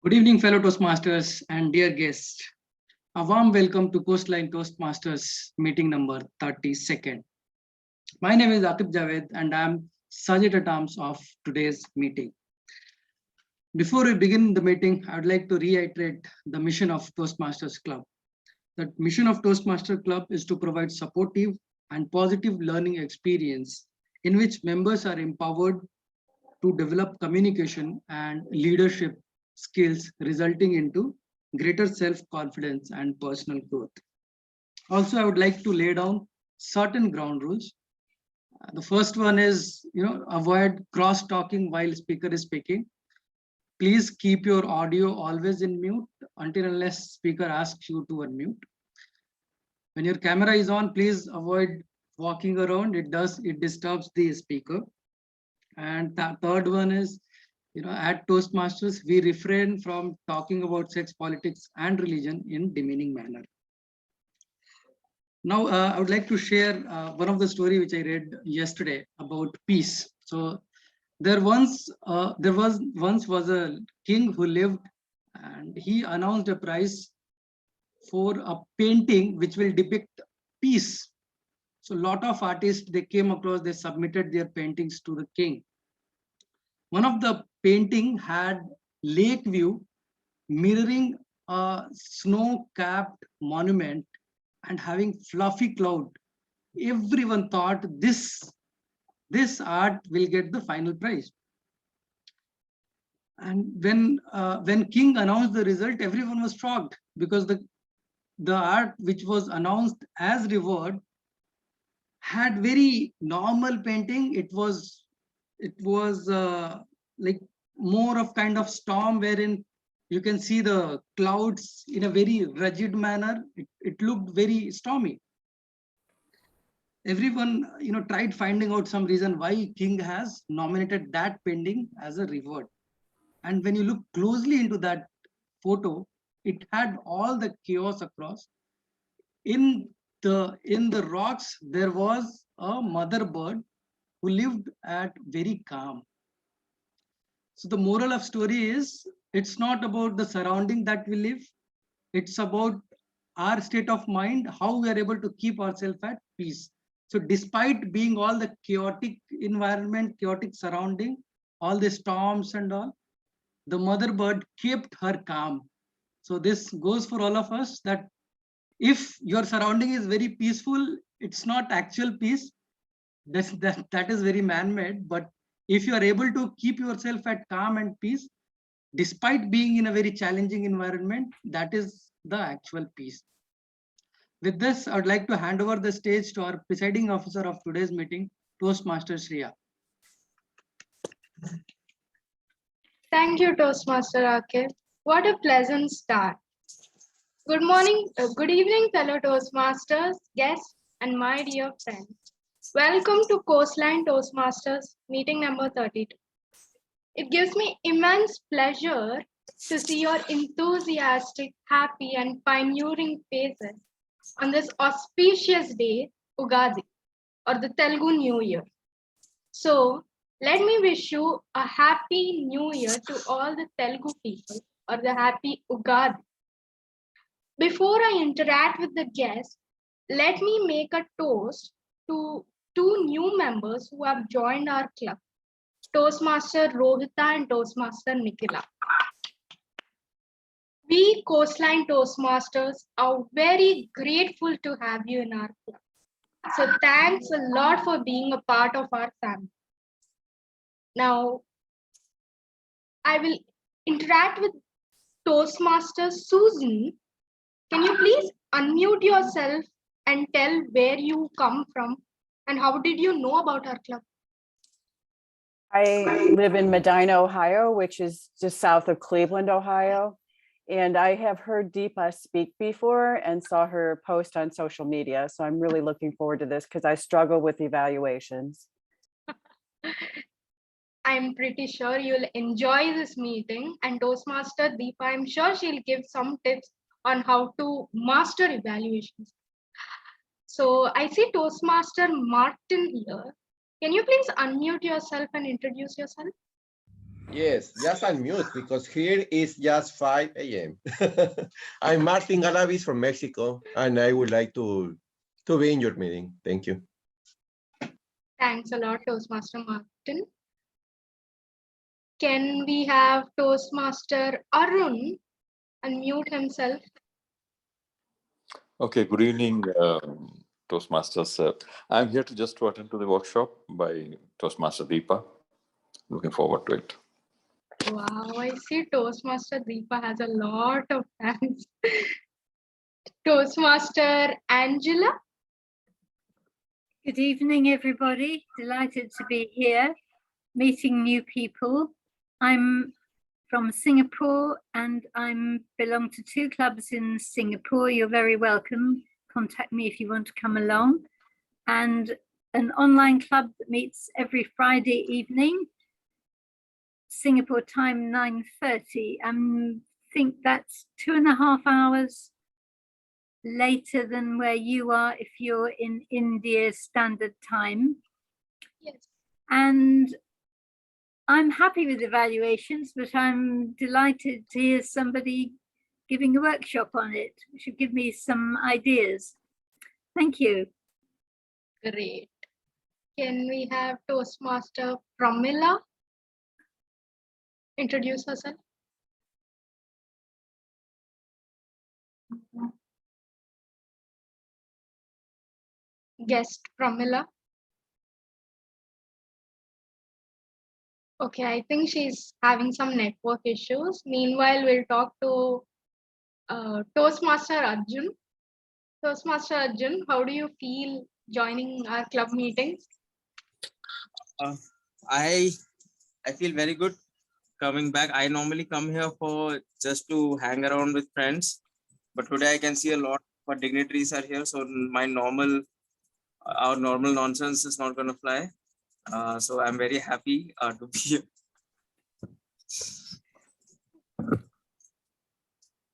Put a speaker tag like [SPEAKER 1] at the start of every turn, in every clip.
[SPEAKER 1] Good evening, fellow Toastmasters and dear guests. A warm welcome to Coastline Toastmasters meeting number 32nd. My name is Aqib Javed and I am Sergeant at Arms of today's meeting. Before we begin the meeting, I would like to reiterate the mission of Toastmasters Club. The mission of Toastmasters Club is to provide supportive and positive learning experience in which members are empowered to develop communication and leadership skills, resulting into greater self-confidence and personal growth. Also, I would like to lay down certain ground rules. The first one is, avoid cross-talking while speaker is speaking. Please keep your audio always in mute until unless speaker asks you to unmute. When your camera is on, please avoid walking around. It disturbs the speaker. And the third one is, at Toastmasters, we refrain from talking about sex, politics, and religion in demeaning manner. Now, I would like to share one of the story which I read yesterday about peace. So, there was a king who lived, and he announced a prize for a painting which will depict peace. So, a lot of artists they came across, they submitted their paintings to the king. One of the painting had lake view mirroring a snow-capped monument and having fluffy cloud. Everyone thought this art will get the final prize. And when king announced the result, everyone was shocked because the art which was announced as reward had very normal painting. It was like more of kind of storm wherein you can see the clouds in a very rigid manner. It looked very stormy. Everyone tried finding out some reason why king has nominated that painting as a reward. And when you look closely into that photo, it had all the chaos across. In the rocks there was a mother bird who lived at very calm. So the moral of story is, it's not about the surrounding that we live. It's about our state of mind, how we are able to keep ourselves at peace. So despite being all the chaotic environment, chaotic surrounding, all the storms and all, the mother bird kept her calm. So this goes for all of us, that if your surrounding is very peaceful, it's not actual peace. That is very man-made. But if you are able to keep yourself at calm and peace, despite being in a very challenging environment, that is the actual peace. With this, I would like to hand over the stage to our presiding officer of today's meeting, Toastmaster Shreya.
[SPEAKER 2] Thank you, Toastmaster Aqib. What a pleasant start. Good morning, good evening, fellow Toastmasters, guests, and my dear friends. Welcome to Coastline Toastmasters meeting number 32. It gives me immense pleasure to see your enthusiastic, happy, and pioneering faces on this auspicious day, Ugadi, or the Telugu New Year. So, let me wish you a happy new year to all the Telugu people, or the happy Ugadi. Before I interact with the guests, let me make a toast to two new members who have joined our club, Toastmaster Rohita and Toastmaster Nikhila. We Coastline Toastmasters are very grateful to have you in our club. So thanks a lot for being a part of our family. Now, I will interact with Toastmaster Susan. Can you please unmute yourself and tell where you come from and how did you know about our club?
[SPEAKER 3] I live in Medina, Ohio, which is just south of Cleveland, Ohio. And I have heard Deepa speak before and saw her post on social media. So I'm really looking forward to this because I struggle with evaluations.
[SPEAKER 2] I'm pretty sure you'll enjoy this meeting, and Toastmaster Deepa, I'm sure she'll give some tips on how to master evaluations. So I see Toastmaster Martin here. Can you please unmute yourself and introduce yourself?
[SPEAKER 4] Yes, just unmute because here is just 5 a.m. I'm Martin Galavis from Mexico, and I would like to be in your meeting. Thank you.
[SPEAKER 2] Thanks a lot, Toastmaster Martin. Can we have Toastmaster Arun unmute himself?
[SPEAKER 5] Okay, good evening, Toastmasters. I'm here to attend to the workshop by Toastmaster Deepa. Looking forward to it.
[SPEAKER 2] Wow, I see Toastmaster Deepa has a lot of fans. Toastmaster Angela.
[SPEAKER 6] Good evening, everybody. Delighted to be here, meeting new people. I'm from Singapore and I belong to 2 clubs in Singapore. You're very welcome. Contact me if you want to come along. And an online club that meets every Friday evening, Singapore time 9:30. I think that's 2.5 hours later than where you are if you're in India Standard Time.
[SPEAKER 2] Yes.
[SPEAKER 6] And I'm happy with evaluations, but I'm delighted to hear somebody giving a workshop on it. It should give me some ideas. Thank you.
[SPEAKER 2] Great. Can we have Toastmaster Pramila introduce herself? Guest Pramila. Okay, I think she's having some network issues. Meanwhile, we'll talk to Toastmaster Arjun. Toastmaster Arjun, how do you feel joining our club meetings?
[SPEAKER 7] I feel very good coming back. I normally come here for just to hang around with friends, but today I can see a lot of dignitaries are here, so our normal nonsense is not going to fly. So I'm very happy to be here.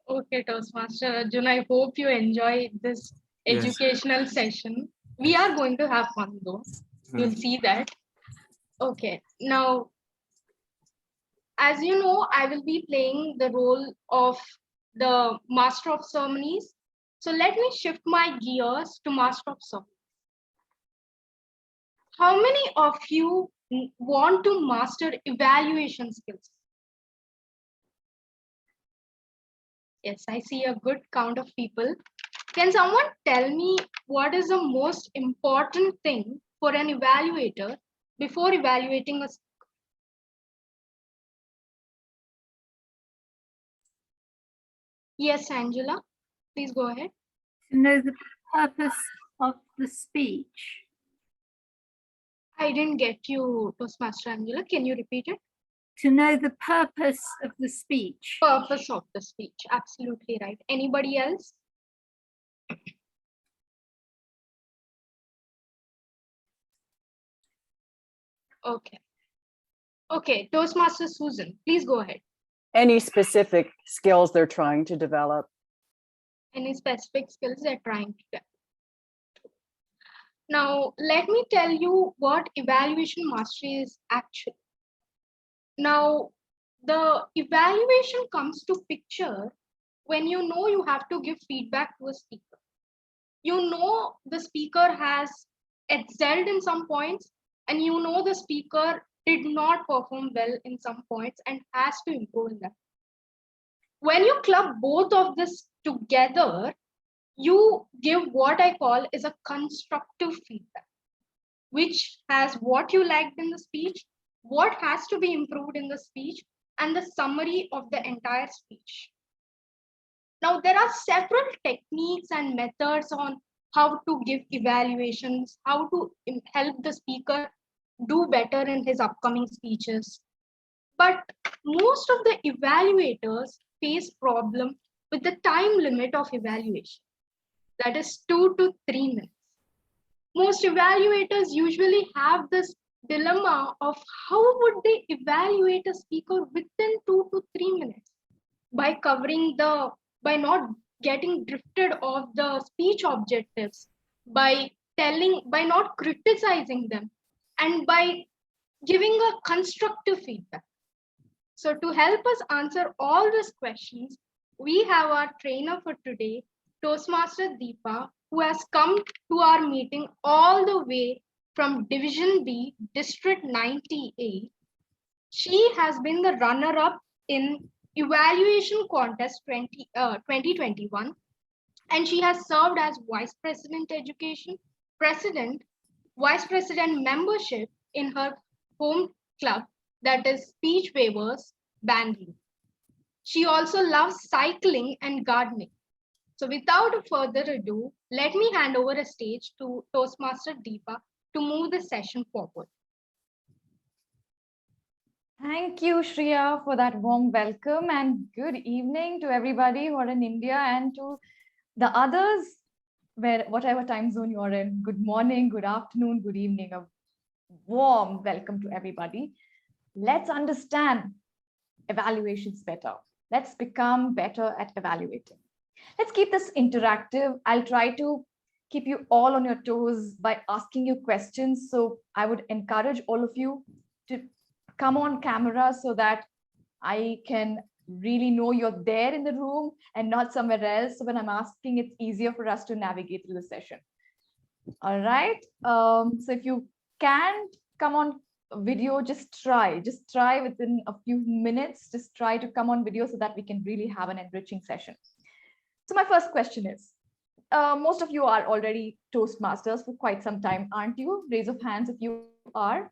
[SPEAKER 2] Okay, Toastmaster Arjun, I hope you enjoy this
[SPEAKER 7] Yes.
[SPEAKER 2] educational session. We are going to have fun though. You'll see that. Okay, now, as you know, I will be playing the role of the Master of Ceremonies. So let me shift my gears to Master of Ceremonies. How many of you want to master evaluation skills? Yes, I see a good count of people. Can someone tell me what is the most important thing for an evaluator before evaluating a speaker? Yes, Angela, please go ahead.
[SPEAKER 6] To know the purpose of the speech.
[SPEAKER 2] I didn't get you, Toastmaster Angela. Can you repeat it?
[SPEAKER 6] To know the purpose of the speech.
[SPEAKER 2] Purpose of the speech. Absolutely right. Anybody else? Okay. Okay, Toastmaster Susan, please go ahead.
[SPEAKER 3] Any specific skills they're trying to develop?
[SPEAKER 2] Any specific skills they're trying to develop? Now, let me tell you what evaluation mastery is actually. Now, the evaluation comes to picture when you know you have to give feedback to a speaker. You know the speaker has excelled in some points, and you know the speaker did not perform well in some points and has to improve in that. When you club both of this together, you give what I call is a constructive feedback, which has what you liked in the speech, what has to be improved in the speech, and the summary of the entire speech. Now, there are several techniques and methods on how to give evaluations, how to help the speaker do better in his upcoming speeches. But most of the evaluators face problem with the time limit of evaluation. That is 2 to 3 minutes. Most evaluators usually have this dilemma of how would they evaluate a speaker within 2 to 3 minutes by not getting drifted off the speech objectives, by not criticizing them, and by giving a constructive feedback. So to help us answer all these questions, we have our trainer for today, Toastmaster Deepa, who has come to our meeting all the way from Division B, District 98. She has been the runner-up in Evaluation Contest 2021, and she has served as Vice President Education, President, Vice President Membership in her home club, that is Speech Waivers, Bangalore. She also loves cycling and gardening. So without further ado, let me hand over a stage to Toastmaster Deepa to move the session forward.
[SPEAKER 8] Thank you, Shreya, for that warm welcome, and good evening to everybody who are in India and to the others, whatever time zone you are in. Good morning, good afternoon, good evening. A warm welcome to everybody. Let's understand evaluations better. Let's become better at evaluating. Let's keep this interactive. I'll try to keep you all on your toes by asking you questions. So I would encourage all of you to come on camera so that I can really know you're there in the room and not somewhere else. So when I'm asking, it's easier for us to navigate through the session. All right. So if you can't come on video, just try within a few minutes, just try to come on video so that we can really have an enriching session. So my first question is, most of you are already Toastmasters for quite some time, aren't you? Raise of hands if you are.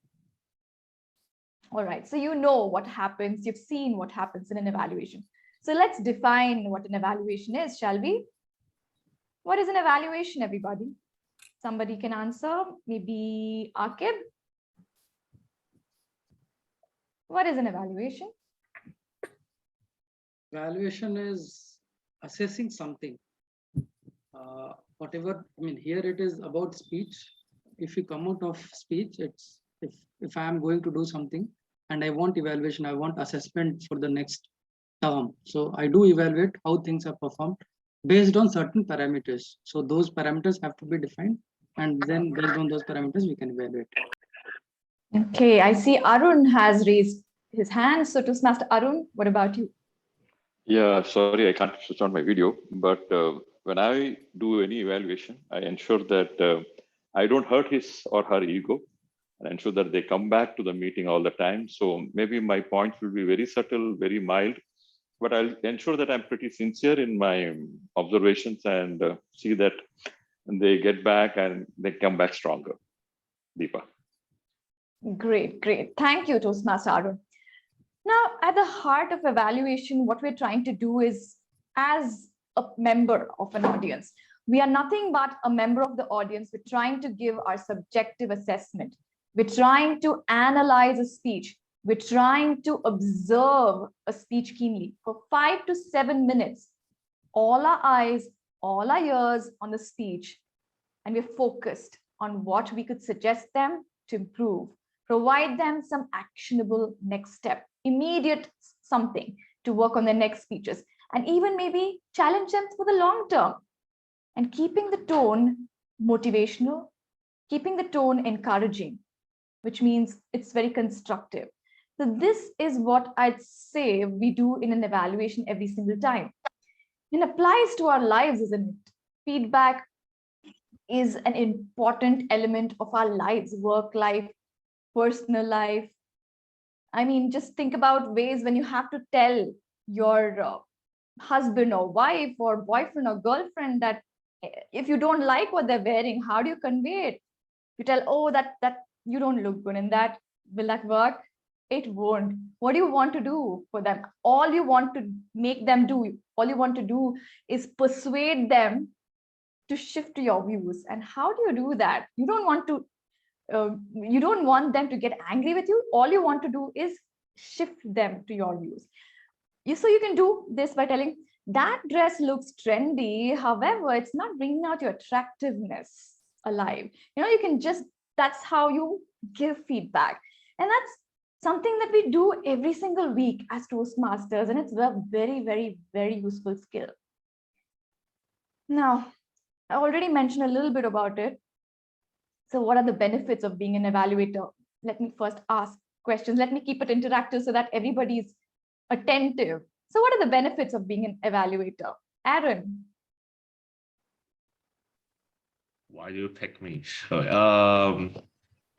[SPEAKER 8] All right, so you know what happens, you've seen what happens in an evaluation. So let's define what an evaluation is, shall we? What is an evaluation, everybody? Somebody can answer, maybe Akib. What is an evaluation?
[SPEAKER 1] Evaluation is assessing something. Whatever, I mean, here it is about speech. If you come out of speech, it's if I am going to do something and I want evaluation, I want assessment for the next term. So I do evaluate how things are performed based on certain parameters. So those parameters have to be defined, and then based on those parameters, we can evaluate.
[SPEAKER 8] Okay, I see Arun has raised his hand. So Toastmaster Arun, what about you?
[SPEAKER 5] Yeah, sorry, I can't switch on my video, but when I do any evaluation, I ensure that I don't hurt his or her ego, and ensure that they come back to the meeting all the time. So maybe my points will be very subtle, very mild, but I'll ensure that I'm pretty sincere in my observations and see that they get back and they come back stronger. Deepa.
[SPEAKER 8] Great, great. Thank you, Toastmaster Arun. Now, at the heart of evaluation, what we're trying to do is, as a member of an audience, we are nothing but a member of the audience. We're trying to give our subjective assessment. We're trying to analyze a speech. We're trying to observe a speech keenly for 5 to 7 minutes. All our eyes, all our ears on the speech, and we're focused on what we could suggest them to improve, provide them some actionable next step, immediate something to work on their next speeches, and even maybe challenge them for the long term. And keeping the tone motivational, keeping the tone encouraging, which means it's very constructive. So this is what I'd say we do in an evaluation every single time. It applies to our lives, isn't it? Feedback is an important element of our lives, work life, personal life. I mean, just think about ways when you have to tell your husband or wife or boyfriend or girlfriend that if you don't like what they're wearing, how do you convey it? You tell, oh, that you don't look good in that. Will that work? It won't. What do you want to do for them? All you want to make them do, all you want to do is persuade them to shift to your views. And how do you do that? You don't want to you don't want them to get angry with you. All you want to do is shift them to your views. So you can do this by telling, that dress looks trendy. However, it's not bringing out your attractiveness alive. You can just, that's how you give feedback. And that's something that we do every single week as Toastmasters. And it's a very, very, very useful skill. Now, I already mentioned a little bit about it. So what are the benefits of being an evaluator? Let me first ask questions. Let me keep it interactive so that everybody's attentive. So what are the benefits of being an evaluator? Aaron.
[SPEAKER 9] Why do you pick me?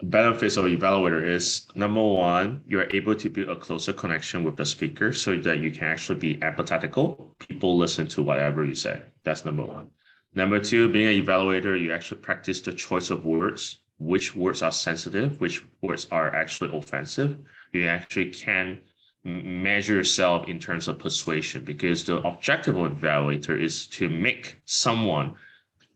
[SPEAKER 9] Benefits of evaluator is number one, you're able to build a closer connection with the speaker so that you can actually be empathetical. People listen to whatever you say. That's number one. Number two, being an evaluator, you actually practice the choice of words, which words are sensitive, which words are actually offensive. You actually can measure yourself in terms of persuasion, because the objective of an evaluator is to make someone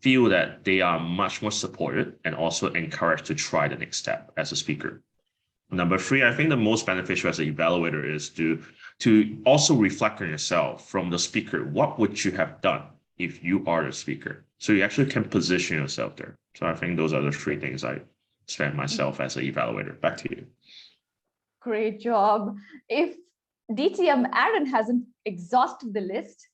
[SPEAKER 9] feel that they are much more supported and also encouraged to try the next step as a speaker. Number three, I think the most beneficial as an evaluator is to also reflect on yourself from the speaker. What would you have done if you are the speaker? So you actually can position yourself there. So I think those are the three things I spend myself as an evaluator. Back to you.
[SPEAKER 8] Great job. If DTM Aaron hasn't exhausted the list,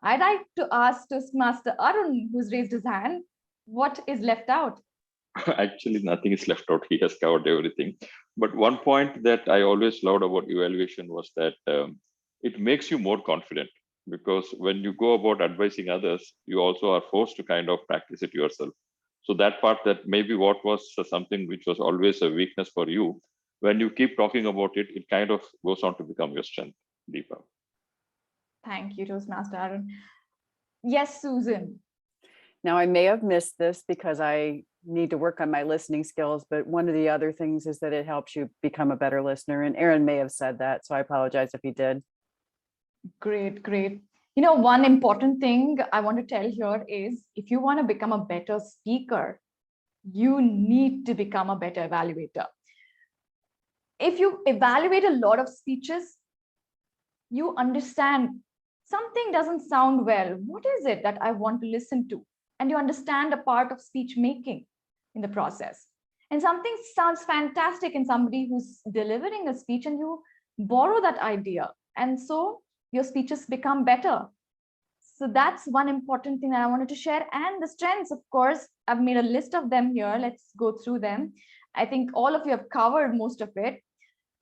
[SPEAKER 8] I'd like to ask Toastmaster Arun, who's raised his hand, what is left out?
[SPEAKER 5] Actually, nothing is left out. He has covered everything. But one point that I always loved about evaluation was that it makes you more confident, because when you go about advising others, you also are forced to kind of practice it yourself. So that part, that maybe what was something which was always a weakness for you, when you keep talking about it, it kind of goes on to become your strength, Deepa.
[SPEAKER 8] Thank you, Toastmaster Aaron. Yes, Susan.
[SPEAKER 3] Now, I may have missed this because I need to work on my listening skills, but one of the other things is that it helps you become a better listener. And Aaron may have said that, so I apologize if he did.
[SPEAKER 8] Great, great. You know, one important thing I want to tell here is if you want to become a better speaker, you need to become a better evaluator. If you evaluate a lot of speeches, you understand something doesn't sound well. What is it that I want to listen to? And you understand a part of speech making in the process. And something sounds fantastic in somebody who's delivering a speech, and you borrow that idea. And so your speeches become better. So that's one important thing that I wanted to share. And the strengths, of course, I've made a list of them here. Let's go through them. I think all of you have covered most of it.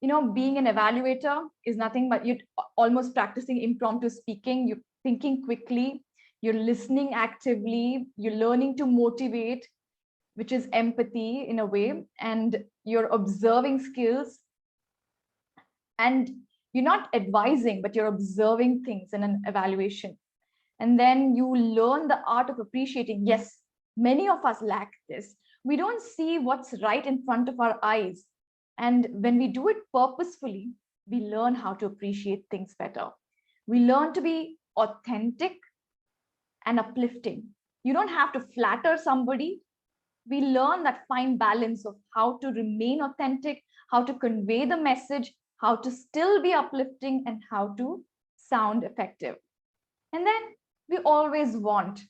[SPEAKER 8] You know, being an evaluator is nothing but you're almost practicing impromptu speaking. You're thinking quickly, you're listening actively, you're learning to motivate, which is empathy in a way, and you're observing skills. And you're not advising, but you're observing things in an evaluation. And then you learn the art of appreciating. Yes, many of us lack this. We don't see what's right in front of our eyes. And when we do it purposefully, we learn how to appreciate things better. We learn to be authentic and uplifting. You don't have to flatter somebody. We learn that fine balance of how to remain authentic, how to convey the message, how to still be uplifting, and how to sound effective. And then we always want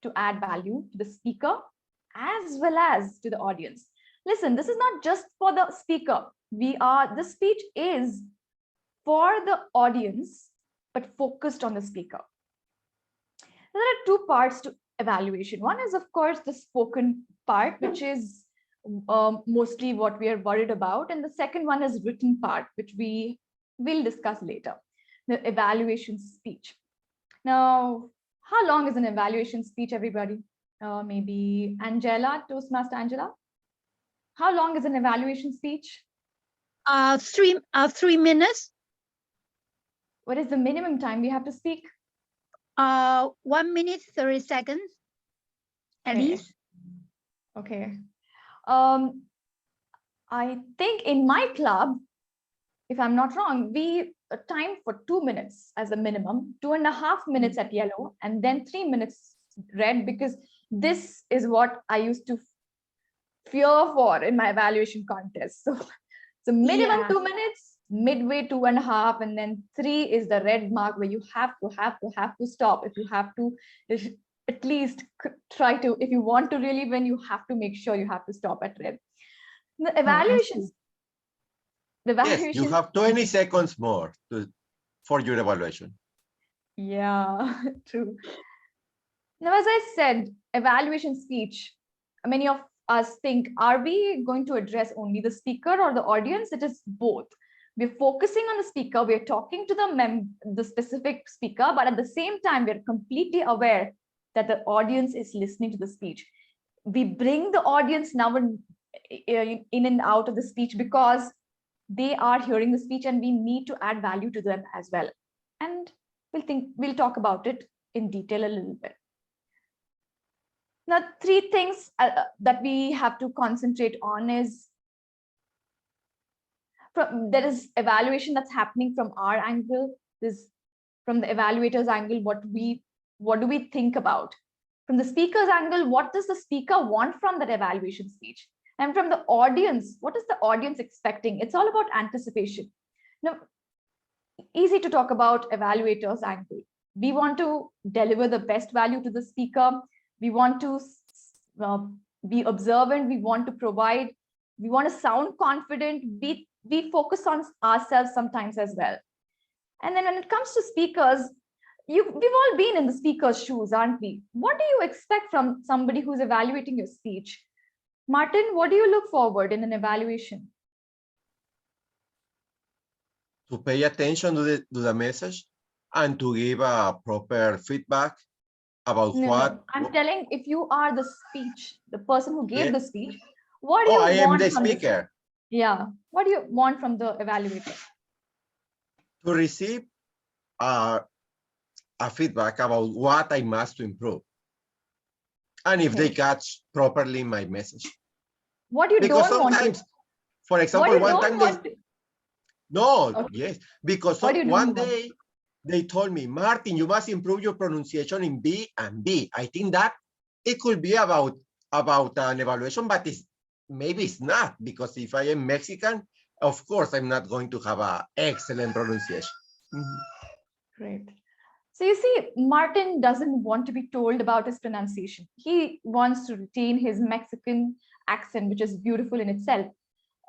[SPEAKER 8] to add value to the speaker as well as to the audience. Listen, this is not just for the speaker. The speech is for the audience, but focused on the speaker. There are two parts to evaluation. One is, of course, the spoken part, which is mostly what we are worried about. And the second one is written part, which we will discuss later, the evaluation speech. Now, how long is an evaluation speech, everybody? Maybe Angela, Toastmaster Angela. How long is an evaluation speech?
[SPEAKER 10] 3 minutes.
[SPEAKER 8] What is the minimum time we have to speak?
[SPEAKER 10] 1 minute, 30 seconds, at least.
[SPEAKER 8] Okay. I think in my club, if I'm not wrong, we time for 2 minutes as a minimum, 2.5 minutes at yellow, and then 3 minutes red, because this is what I used to fear for in my evaluation contest. So minimum 2 minutes, midway 2.5, and then 3 is the red mark where you have to stop. If you have to, at least try to, if you want to really win, you have to make sure you have to stop at red. The evaluations.
[SPEAKER 4] Yes, you have 20 seconds more for your evaluation.
[SPEAKER 8] Yeah, true. Now, as I said, evaluation speech, many of us think, are we going to address only the speaker or the audience? It is both. We're focusing on the speaker, we're talking to the specific speaker, but at the same time, we're completely aware that the audience is listening to the speech. We bring the audience now in and out of the speech because they are hearing the speech and we need to add value to them as well. And we'll talk about it in detail a little bit. Now, 3 things that we have to concentrate on is there is evaluation that's happening from our angle. This from the evaluator's angle, what do we think about? From the speaker's angle, what does the speaker want from that evaluation speech? And from the audience, what is the audience expecting? It's all about anticipation. Now, easy to talk about evaluator's angle. We want to deliver the best value to the speaker. We want to be observant. We want to provide. We want to sound confident. We focus on ourselves sometimes as well. And then when it comes to speakers, we've all been in the speaker's shoes, aren't we? What do you expect from somebody who's evaluating your speech? Martin, what do you look forward in an evaluation?
[SPEAKER 4] To pay attention to the message and to give a proper feedback about what.
[SPEAKER 8] I'm telling, if you are the person who gave
[SPEAKER 4] Yeah.
[SPEAKER 8] the speech, what do you
[SPEAKER 4] I am
[SPEAKER 8] want
[SPEAKER 4] the
[SPEAKER 8] from
[SPEAKER 4] speaker.
[SPEAKER 8] Yeah. What do you want from the evaluator?
[SPEAKER 4] To receive a feedback about what I must to improve. And if they catch properly my message.
[SPEAKER 8] What you
[SPEAKER 4] Because
[SPEAKER 8] don't want to.
[SPEAKER 4] sometimes, for example, one time
[SPEAKER 8] Okay.
[SPEAKER 4] because
[SPEAKER 8] What do you
[SPEAKER 4] one
[SPEAKER 8] don't want?
[SPEAKER 4] day they told me, Martin, you must improve your pronunciation in B and B. I think that it could be about an evaluation, but maybe it's not, because if I am Mexican, of course, I'm not going to have an excellent pronunciation.
[SPEAKER 8] Great. So you see, Martin doesn't want to be told about his pronunciation. He wants to retain his Mexican accent, which is beautiful in itself.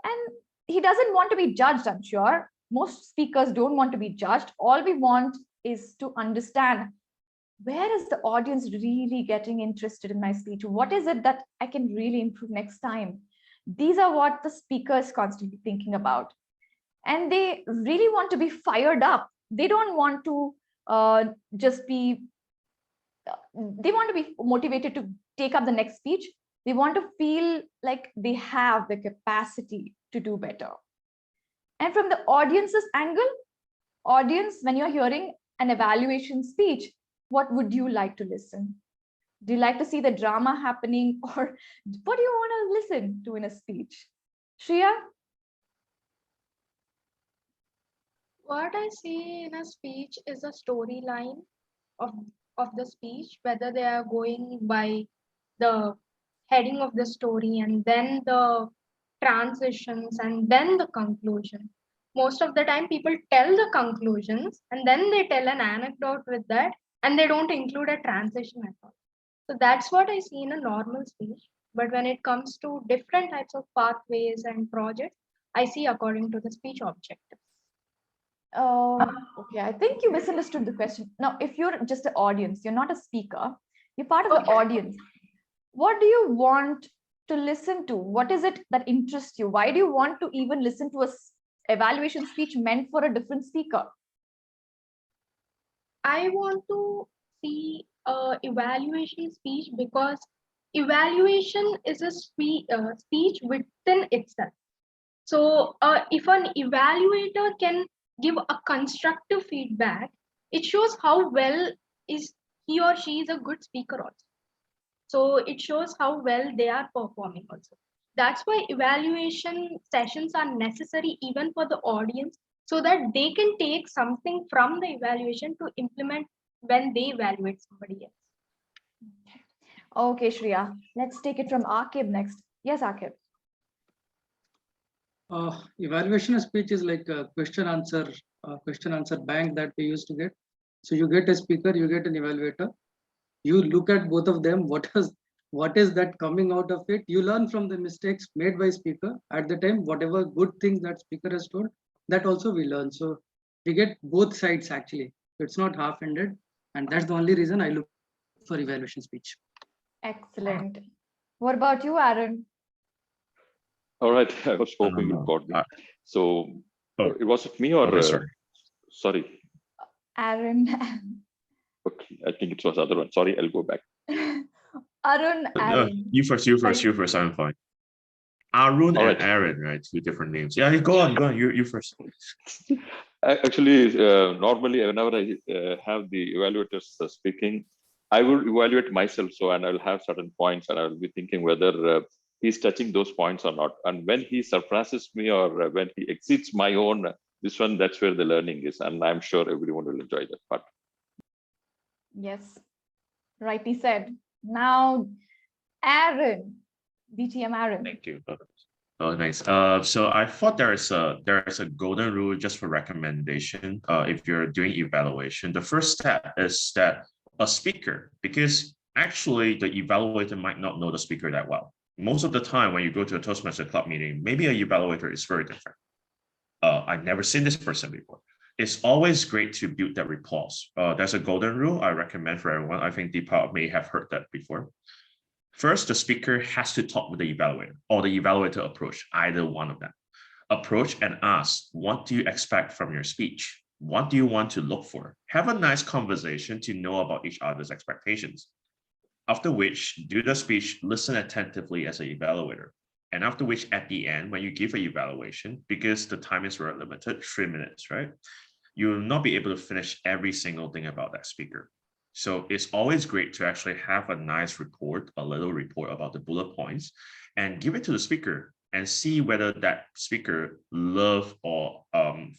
[SPEAKER 8] And he doesn't want to be judged, I'm sure. Most speakers don't want to be judged. All we want is to understand, where is the audience really getting interested in my speech? What is it that I can really improve next time? These are what the speaker is constantly thinking about. And they really want to be fired up. They don't want to just be, they want to be motivated to take up the next speech. They want to feel like they have the capacity to do better. And from the audience's angle, audience, when you're hearing an evaluation speech, what would you like to listen? Do you like to see the drama happening, or what do you want to listen to in a speech? Shreya?
[SPEAKER 2] What I see in a speech is a storyline of the speech, whether they are going by the heading of the story and then the transitions and then the conclusion. Most of the time people tell the conclusions and then they tell an anecdote with that, and they don't include a transition at all. So that's what I see in a normal speech. But when it comes to different types of pathways and projects, I see according to the speech objectives.
[SPEAKER 8] Okay, I think you misunderstood the question. Now, if you're just an audience, you're not a speaker, you're part of the audience. What do you want to listen to? What is it that interests you? Why do you want to even listen to a evaluation speech meant for a different speaker?
[SPEAKER 2] I want to see a evaluation speech because evaluation is a speech within itself. So if an evaluator can give a constructive feedback, it shows how well is he or she is a good speaker also. So it shows how well they are performing also. That's why evaluation sessions are necessary even for the audience, so that they can take something from the evaluation to implement when they evaluate somebody else.
[SPEAKER 8] Okay, Shreya, let's take it from Akib next. Yes, Akib.
[SPEAKER 1] Evaluation speech is like a question answer bank that we used to get. So you get a speaker, you get an evaluator. You look at both of them. What is that coming out of it? You learn from the mistakes made by speaker at the time. Whatever good things that speaker has told, that also we learn. So we get both sides actually. It's not half-ended, and that's the only reason I look for evaluation speech.
[SPEAKER 8] Excellent. What about you, Aaron?
[SPEAKER 5] All right, I was hoping you got me. So
[SPEAKER 9] Oh,
[SPEAKER 5] It was it me or
[SPEAKER 9] okay, sorry.
[SPEAKER 5] sorry?
[SPEAKER 8] Aaron.
[SPEAKER 5] Okay, I think it was the other one. Sorry, I'll go back.
[SPEAKER 8] Arun, Aaron.
[SPEAKER 9] You first, I'm fine. Arun
[SPEAKER 5] All
[SPEAKER 9] and
[SPEAKER 5] right.
[SPEAKER 9] Aaron, right? Two different names. Yeah, go on. You first.
[SPEAKER 5] Actually, normally whenever I have the evaluators speaking, I will evaluate myself. So, and I'll have certain points, and I'll be thinking whether he's touching those points or not. And when he surpasses me or when he exceeds my own, this one, that's where the learning is, and I'm sure everyone will enjoy that part.
[SPEAKER 8] Yes, rightly said. Now, Aaron, DTM Aaron.
[SPEAKER 9] Thank you. Oh, nice. So I thought there is a golden rule just for recommendation. If you're doing evaluation, the first step is that a speaker, because actually the evaluator might not know the speaker that well. Most of the time when you go to a Toastmaster Club meeting, maybe a evaluator is very different. I've never seen this person before. It's always great to build that rapport. There's a golden rule I recommend for everyone. I think Deepa may have heard that before. First, the speaker has to talk with the evaluator or the evaluator approach, either one of them. Approach and ask, what do you expect from your speech? What do you want to look for? Have a nice conversation to know about each other's expectations. After which, do the speech, listen attentively as an evaluator. And after which, at the end, when you give an evaluation, because the time is very limited, 3 minutes, right? You will not be able to finish every single thing about that speaker. So it's always great to actually have a nice report, a little report about the bullet points, and give it to the speaker and see whether that speaker love or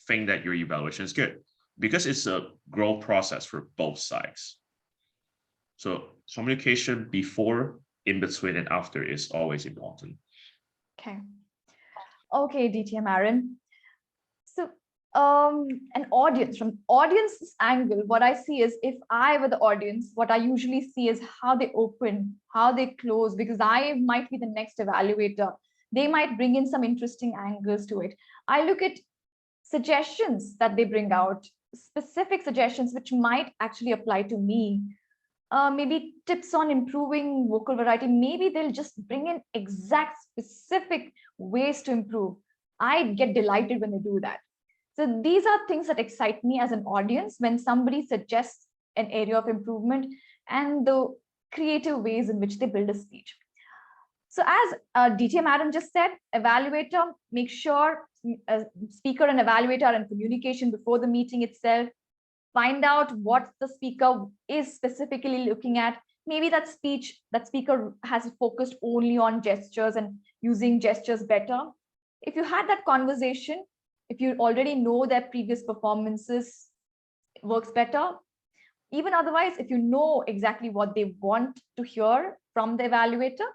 [SPEAKER 9] think that your evaluation is good, because it's a growth process for both sides. So communication before, in between, and after is always important.
[SPEAKER 8] Okay. Okay, DTM Aaron. So an audience, from audience's angle, what I see is, if I were the audience, what I usually see is how they open, how they close, because I might be the next evaluator. They might bring in some interesting angles to it. I look at suggestions that they bring out, specific suggestions which might actually apply to me. Maybe tips on improving vocal variety. Maybe they'll just bring in exact specific ways to improve. I get delighted when they do that. So these are things that excite me as an audience, when somebody suggests an area of improvement and the creative ways in which they build a speech. So as DTM Aaron just said, evaluator, make sure speaker and evaluator are in communication before the meeting itself. Find out what the speaker is specifically looking at. Maybe that speaker has focused only on gestures and using gestures better. If you had that conversation, if you already know their previous performances works better, even otherwise, if you know exactly what they want to hear from the evaluator,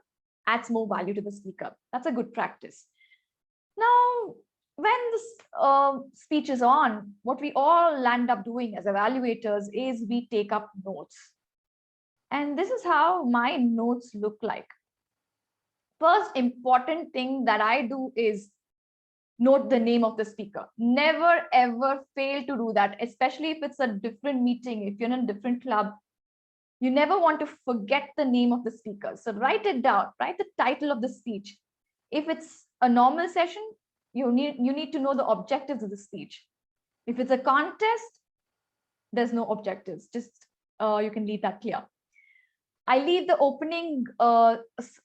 [SPEAKER 8] adds more value to the speaker. That's a good practice. Now, when this speech is on, what we all land up doing as evaluators is we take up notes. And this is how my notes look like. First important thing that I do is note the name of the speaker. Never ever fail to do that, especially if it's a different meeting, if you're in a different club. You never want to forget the name of the speaker. So write it down, write the title of the speech. If it's a normal session, you need to know the objectives of the speech. If it's a contest, there's no objectives. Just you can leave that clear. I leave the opening, a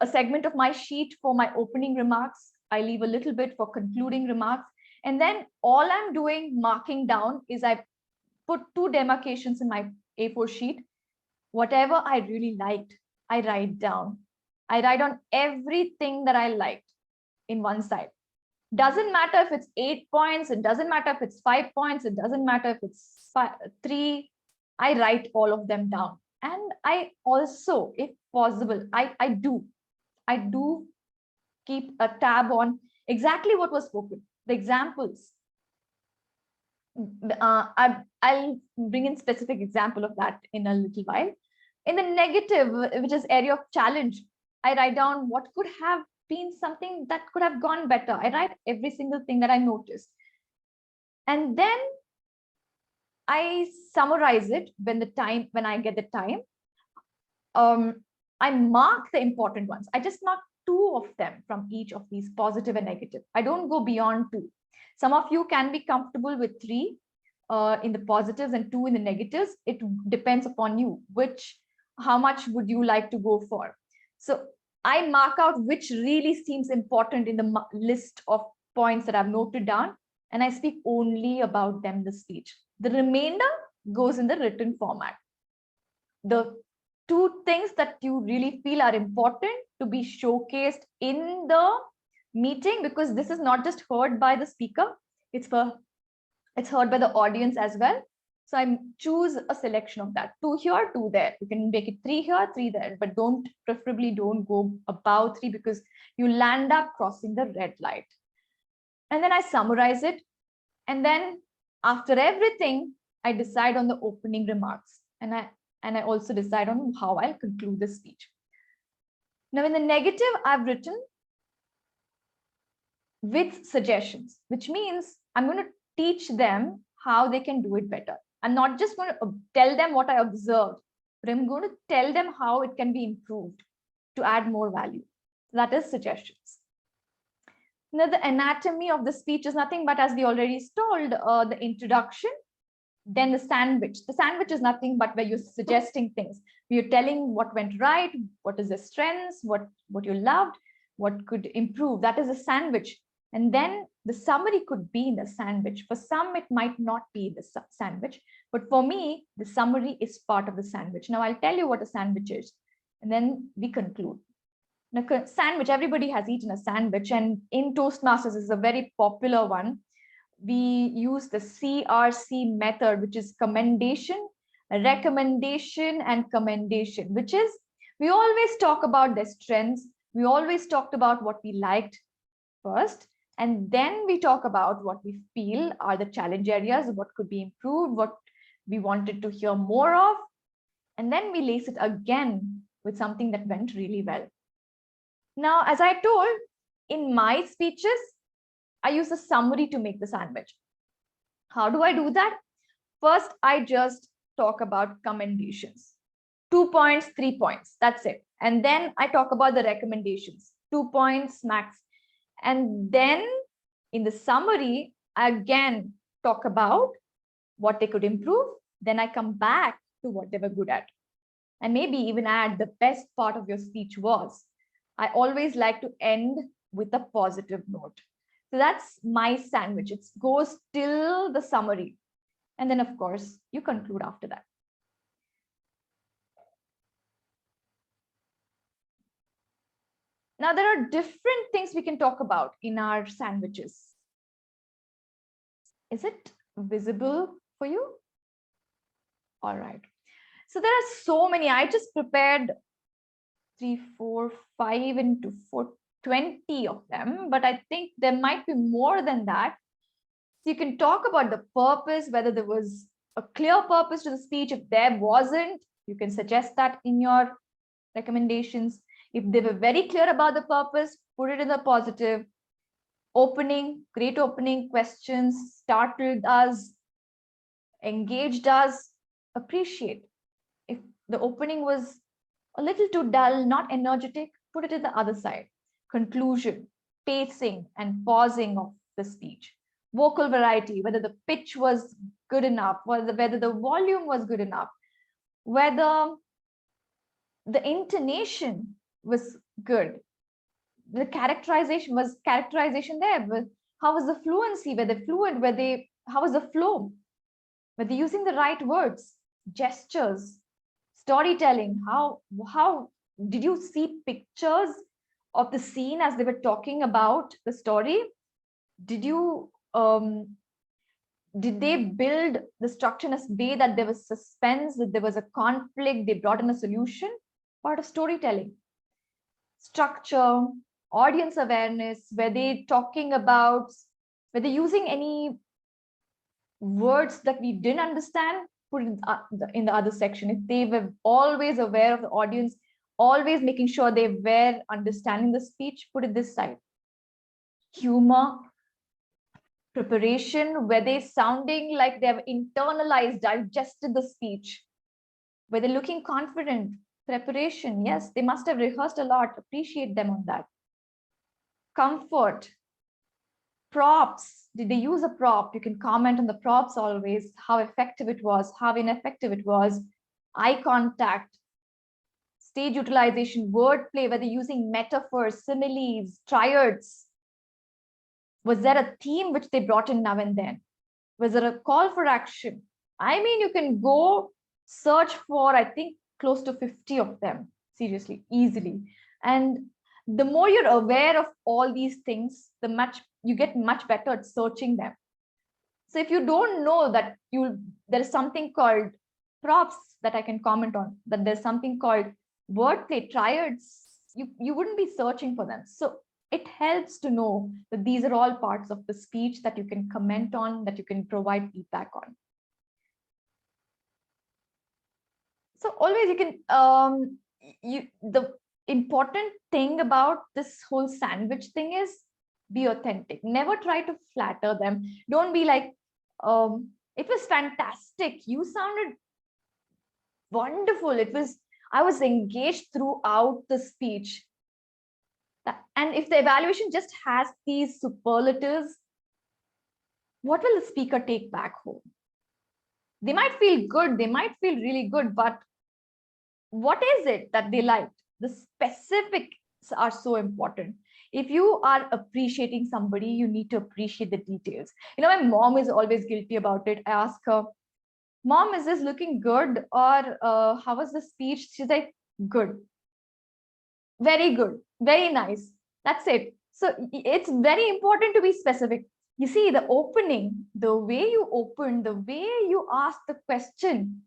[SPEAKER 8] segment of my sheet for my opening remarks. I leave a little bit for concluding remarks. And then all I'm doing, marking down, is I put 2 demarcations in my A4 sheet. Whatever I really liked, I write down. I write on everything that I liked in one side. Doesn't matter if it's 8 points, it doesn't matter if it's 5 points, it doesn't matter if it's 3, I write all of them down. And I also, if possible, I do keep a tab on exactly what was spoken, the examples. I'll bring in specific example of that in a little while. In the negative, which is area of challenge, I write down what could have been something that could have gone better. I write every single thing that I noticed. And then I summarize it when I get the time. I mark the important ones. I just not 2 of them from each of these, positive and negative. I don't go beyond 2. Some of you can be comfortable with 3 in the positives and 2 in the negatives. It depends upon you, how much would you like to go for? So I mark out which really seems important in the list of points that I've noted down, and I speak only about them in the speech. The remainder goes in the written format. The 2 things that you really feel are important to be showcased in the meeting, because this is not just heard by the speaker, it's heard by the audience as well. So I choose a selection of that. 2 here, 2 there. You can make it 3 here, 3 there, but preferably don't go above 3, because you land up crossing the red light. And then I summarize it. And then after everything, I decide on the opening remarks. And I also decide on how I'll conclude the speech. Now in the negative, I've written with suggestions, which means I'm going to teach them how they can do it better. I'm not just going to tell them what I observed, but I'm going to tell them how it can be improved to add more value. That is suggestions. Now, the anatomy of the speech is nothing but, as we already told, the introduction, then the sandwich. The sandwich is nothing but where you're suggesting things. You're telling what went right, what is the strengths, what you loved, what could improve. That is a sandwich. And then the summary could be in the sandwich. For some, it might not be the sandwich, but for me, the summary is part of the sandwich. Now I'll tell you what a sandwich is, and then we conclude. Now, sandwich, everybody has eaten a sandwich, and in Toastmasters is a very popular one. We use the CRC method, which is commendation, recommendation, and commendation, which is, we always talk about their strengths. We always talked about what we liked first, and then we talk about what we feel are the challenge areas, what could be improved, what we wanted to hear more of, and then we lace it again with something that went really well. Now, as I told, in my speeches, I use a summary to make the sandwich. How do I do that? First, I just talk about commendations. 2 points, 3 points, that's it. And then I talk about the recommendations, 2 points max. And then in the summary, I again talk about what they could improve. Then I come back to what they were good at. And maybe even add the best part of your speech was. I always like to end with a positive note. So that's my sandwich. It goes till the summary. And then, of course, you conclude after that. Now, there are different things we can talk about in our sandwiches. Is it visible for you? All right. So there are so many. I just prepared 3, 4, 5 into 4, 20 of them, but I think there might be more than that. So you can talk about the purpose, whether there was a clear purpose to the speech. If there wasn't, you can suggest that in your recommendations. If they were very clear about the purpose, put it in the positive. Opening, great opening, questions, startled us, engaged us, appreciate. If the opening was a little too dull, not energetic, put it in the other side. Conclusion, pacing and pausing of the speech. Vocal variety, whether the pitch was good enough, whether the volume was good enough, whether the intonation was good. The characterization there. How was the fluency? Were they fluent? How was the flow? Were they using the right words, gestures, storytelling? How did you see pictures of the scene as they were talking about the story? Did they build the structure in a way that there was suspense, that there was a conflict, they brought in a solution? Part of storytelling. Structure, audience awareness, were they using any words that we didn't understand? Put it in the other section. If they were always aware of the audience, always making sure they were understanding the speech, put it this side. Humor, preparation, were they sounding like they have internalized, digested the speech? Were they looking confident? Preparation, yes, they must have rehearsed a lot. Appreciate them on that. comfort, props. Did they use a prop? You can comment on the props always, how effective it was, how ineffective it was, eye contact, stage utilization, wordplay, whether using metaphors, similes, triads. Was there a theme which they brought in now and then? Was there a call for action? I mean, you can go search for, I think, close to 50 of them, seriously, easily. And the more you're aware of all these things, you get much better at searching them. So if you don't know that there is something called props that I can comment on, that there's something called wordplay, triads, you wouldn't be searching for them. So it helps to know that these are all parts of the speech that you can comment on, that you can provide feedback on. So always you can, the important thing about this whole sandwich thing is be authentic. Never try to flatter them. Don't be like, it was fantastic. You sounded wonderful. I was engaged throughout the speech. And if the evaluation just has these superlatives, what will the speaker take back home? They might feel good, they might feel really good, but what is it that they liked? The specifics are so important. If you are appreciating somebody, you need to appreciate the details. You know, my mom is always guilty about it. I ask her, Mom, is this looking good? Or how was the speech? She's like, good. Very good. Very nice. That's it. So it's very important to be specific. You see, the opening, the way you open, the way you ask the question,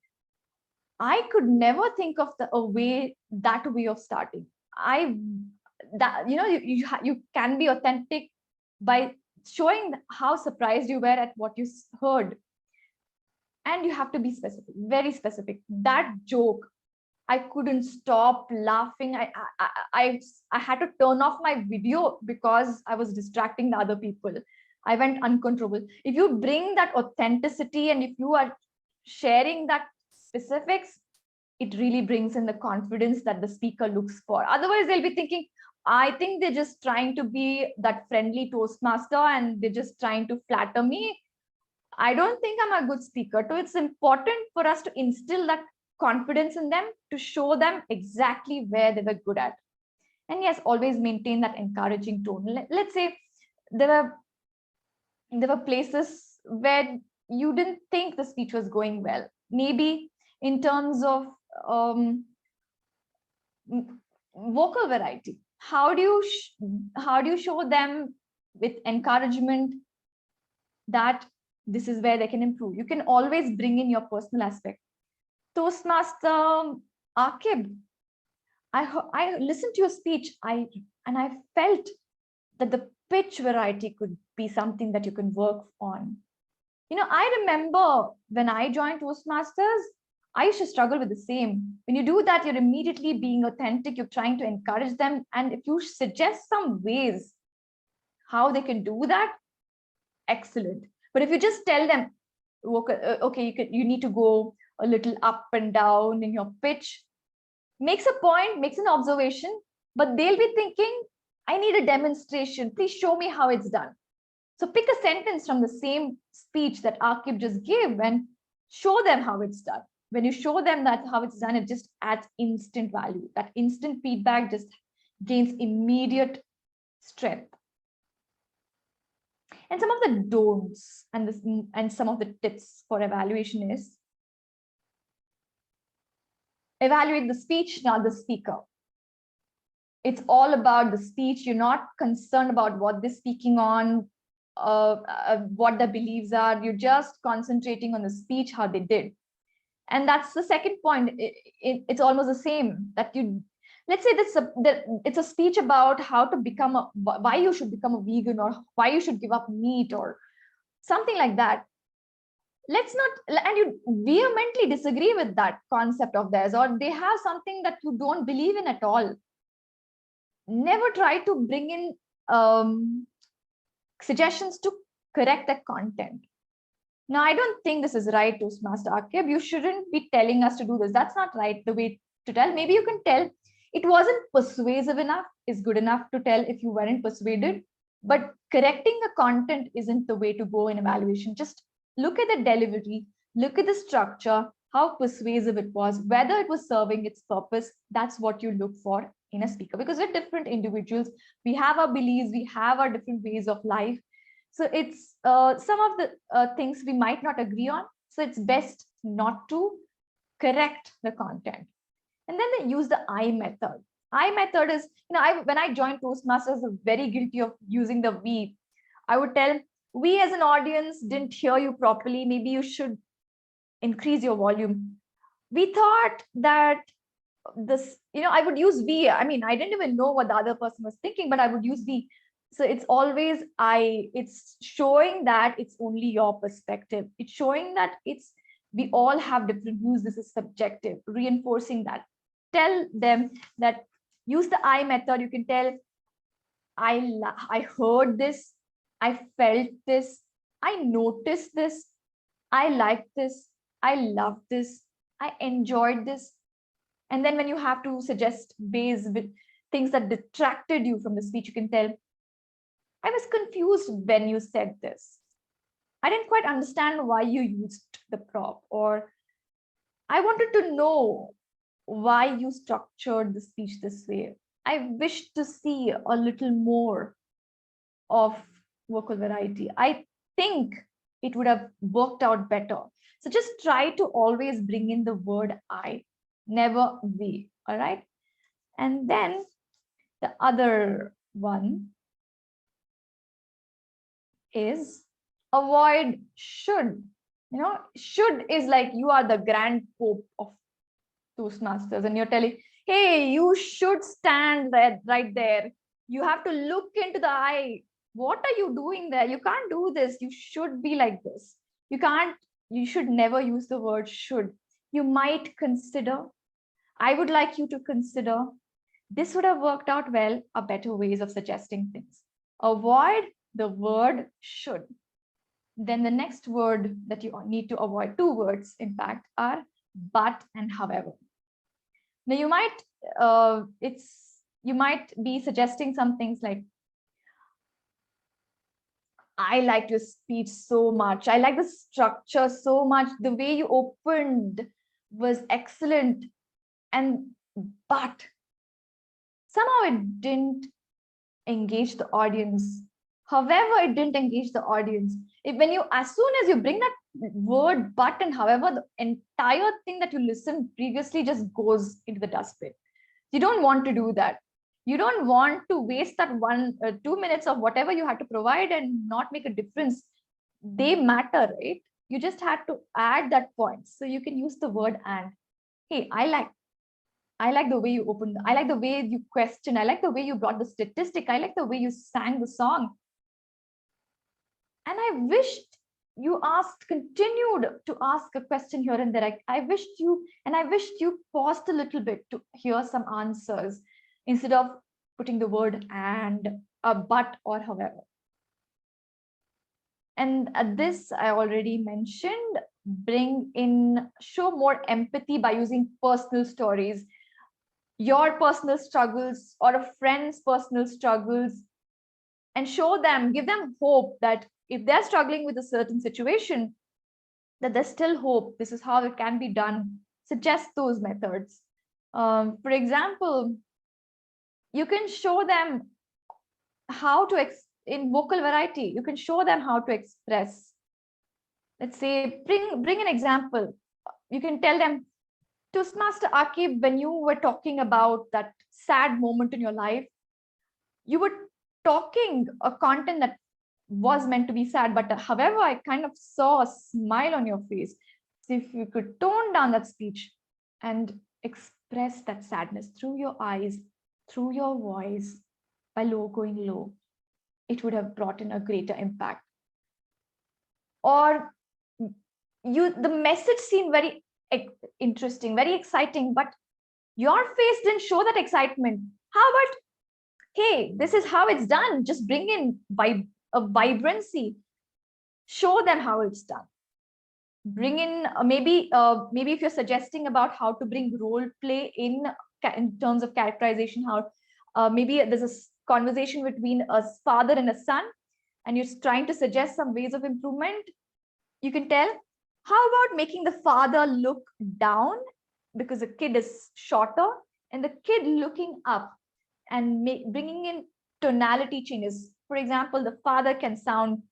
[SPEAKER 8] I could never think of that way of starting. You can be authentic by showing how surprised you were at what you heard. And you have to be specific, very specific. That joke, I couldn't stop laughing. I had to turn off my video because I was distracting the other people. I went uncontrollable. If you bring that authenticity and if you are sharing that specifics, it really brings in the confidence that the speaker looks for. Otherwise, they'll be thinking, I think they're just trying to be that friendly Toastmaster and they're just trying to flatter me. I don't think I'm a good speaker. So it's important for us to instill that confidence in them, to show them exactly where they were good at. And yes, always maintain that encouraging tone. Let's say there were places where you didn't think the speech was going well. Maybe in terms of vocal variety. How do you show them with encouragement that this is where they can improve? You can always bring in your personal aspect. Toastmaster Akib, I listened to your speech, and I felt that the pitch variety could be something that you can work on. You know, I remember when I joined Toastmasters, I used to struggle with the same. When you do that, you're immediately being authentic, you're trying to encourage them. And if you suggest some ways how they can do that, excellent. But if you just tell them, okay, you need to go a little up and down in your pitch, makes a point, makes an observation, but they'll be thinking, I need a demonstration. Please show me how it's done. So pick a sentence from the same speech that Akib just gave and show them how it's done. When you show them that how it's done, it just adds instant value. That instant feedback just gains immediate strength. And some of the don'ts and some of the tips for evaluation is evaluate the speech, not the speaker. It's all about the speech. You're not concerned about what they're speaking on, what their beliefs are. You're just concentrating on the speech, how they did. And that's the second point. It's almost the same that let's say it's a speech about how to why you should become a vegan or why you should give up meat or something like that. Let's not, and you vehemently disagree with that concept of theirs, or they have something that you don't believe in at all. Never try to bring in suggestions to correct that content. Now, I don't think this is right, Toastmaster Akib. You shouldn't be telling us to do this. That's not right the way to tell. Maybe you can tell, It wasn't persuasive enough is good enough to tell if you weren't persuaded, but correcting the content isn't the way to go in evaluation. Just look at the delivery, look at the structure, how persuasive it was, whether it was serving its purpose. That's what you look for in a speaker, because we're different individuals. We have our beliefs, we have our different ways of life. So it's some of the things we might not agree on. So it's best not to correct the content. And then they use the I method. I method is, when I joined Toastmasters, I was very guilty of using the we. I would tell, we as an audience didn't hear you properly. Maybe you should increase your volume. We thought that this, I would use we. I mean, I didn't even know what the other person was thinking, but I would use we. So it's always it's showing that it's only your perspective. It's showing that we all have different views. This is subjective, reinforcing that. Tell them that use the I method. You can tell, I heard this, I felt this, I noticed this, I liked this, I loved this, I enjoyed this. And then when you have to suggest ways with things that detracted you from the speech, you can tell, I was confused when you said this. I didn't quite understand why you used the prop, or I wanted to know why you structured the speech this way. I wish to see a little more of vocal variety. I think it would have worked out better. So just try to always bring in the word I, never we, all right? And then the other one is avoid should. Should is like you are the grand pope of Toastmasters and you're telling, hey, you should stand right there. You have to look into the eye. What are you doing there? You can't do this. You should be like this. You should never use the word should. You might consider. I would like you to consider. This would have worked out well, are better ways of suggesting things. Avoid the word should. Then the next word that you need to avoid, 2 words in fact, are but and however. Now you might be suggesting some things like, I liked your speech so much. I like the structure so much. The way you opened was excellent. But somehow it didn't engage the audience. However, it didn't engage the audience. As soon as you bring that word but and however, the entire thing that you listened previously just goes into the dustbin. You don't want to do that. You don't want to waste that 2 minutes of whatever you had to provide and not make a difference. They matter, right? You just had to add that point. So you can use the word and. Hey, I like the way you opened. I like the way you questioned. I like the way you brought the statistic. I like the way you sang the song. And I wished you continued to ask a question here and there. I wished you paused a little bit to hear some answers instead of putting the word and, but, or however. And this I already mentioned, show more empathy by using personal stories, your personal struggles or a friend's personal struggles, and give them hope that if they're struggling with a certain situation, that there's still hope. This is how it can be done. Suggest those methods. For example, you can show them how to, in vocal variety, you can show them how to express. Let's say, bring an example. You can tell them, Toastmaster Akib, when you were talking about that sad moment in your life, you were talking a content that was meant to be sad, but however, I kind of saw a smile on your face. So if you could tone down that speech and express that sadness through your eyes, through your voice, by going low, it would have brought in a greater impact. Or the message seemed very interesting, very exciting, but your face didn't show that excitement. How about, hey, this is how it's done. Just bring in a vibrancy. Show them how it's done. Bring in maybe if you're suggesting about how to bring role play in in terms of characterization, how maybe there's a conversation between a father and a son, and you're trying to suggest some ways of improvement, you can tell, how about making the father look down because the kid is shorter, and the kid looking up, and bringing in tonality changes. For example, the father can sound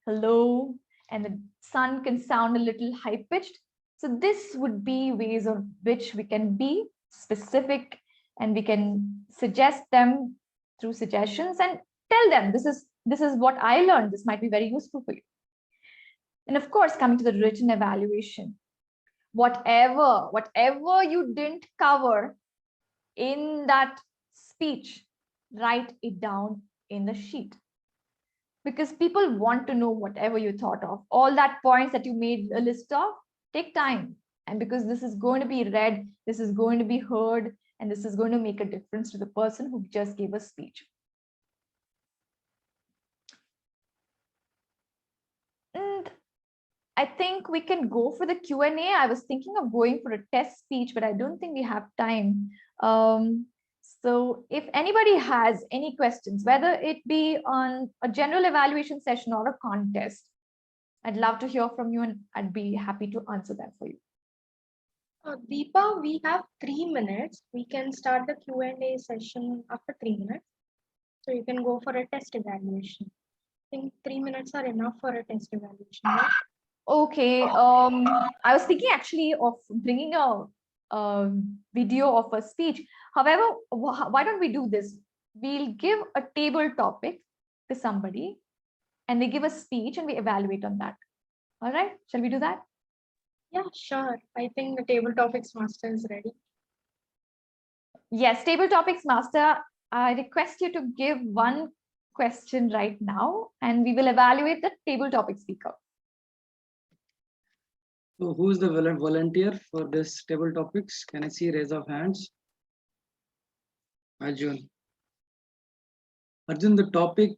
[SPEAKER 8] hello, and the son can sound a little high pitched. So this would be ways of which we can be specific, and we can suggest them through suggestions and tell them, this is what I learned. This might be very useful for you. And of course, coming to the written evaluation, whatever you didn't cover in that speech, write it down in the sheet. Because people want to know whatever you thought of. All that points that you made a list of, take time. And because this is going to be read, this is going to be heard, and this is going to make a difference to the person who just gave a speech. And I think we can go for the Q&A. I was thinking of going for a test speech, but I don't think we have time. So if anybody has any questions, whether it be on a general evaluation session or a contest, I'd love to hear from you, and I'd be happy to answer them for you.
[SPEAKER 2] Deepa, we have 3 minutes. We can start the Q&A session after 3 minutes. So you can go for a test evaluation. I think 3 minutes are enough for a test evaluation, right?
[SPEAKER 8] Okay. I was thinking actually of bringing a video of a speech. However, why don't we do this? We'll give a table topic to somebody, and they give a speech, and we evaluate on that. All right, shall we do that?
[SPEAKER 2] Yeah, sure. I think the table topics master is ready.
[SPEAKER 8] Yes, table topics master, I request you to give one question right now, and we will evaluate the table topic speaker.
[SPEAKER 1] So who is the volunteer for this table topics? Can I see raise of hands? Arjun. Arjun, the topic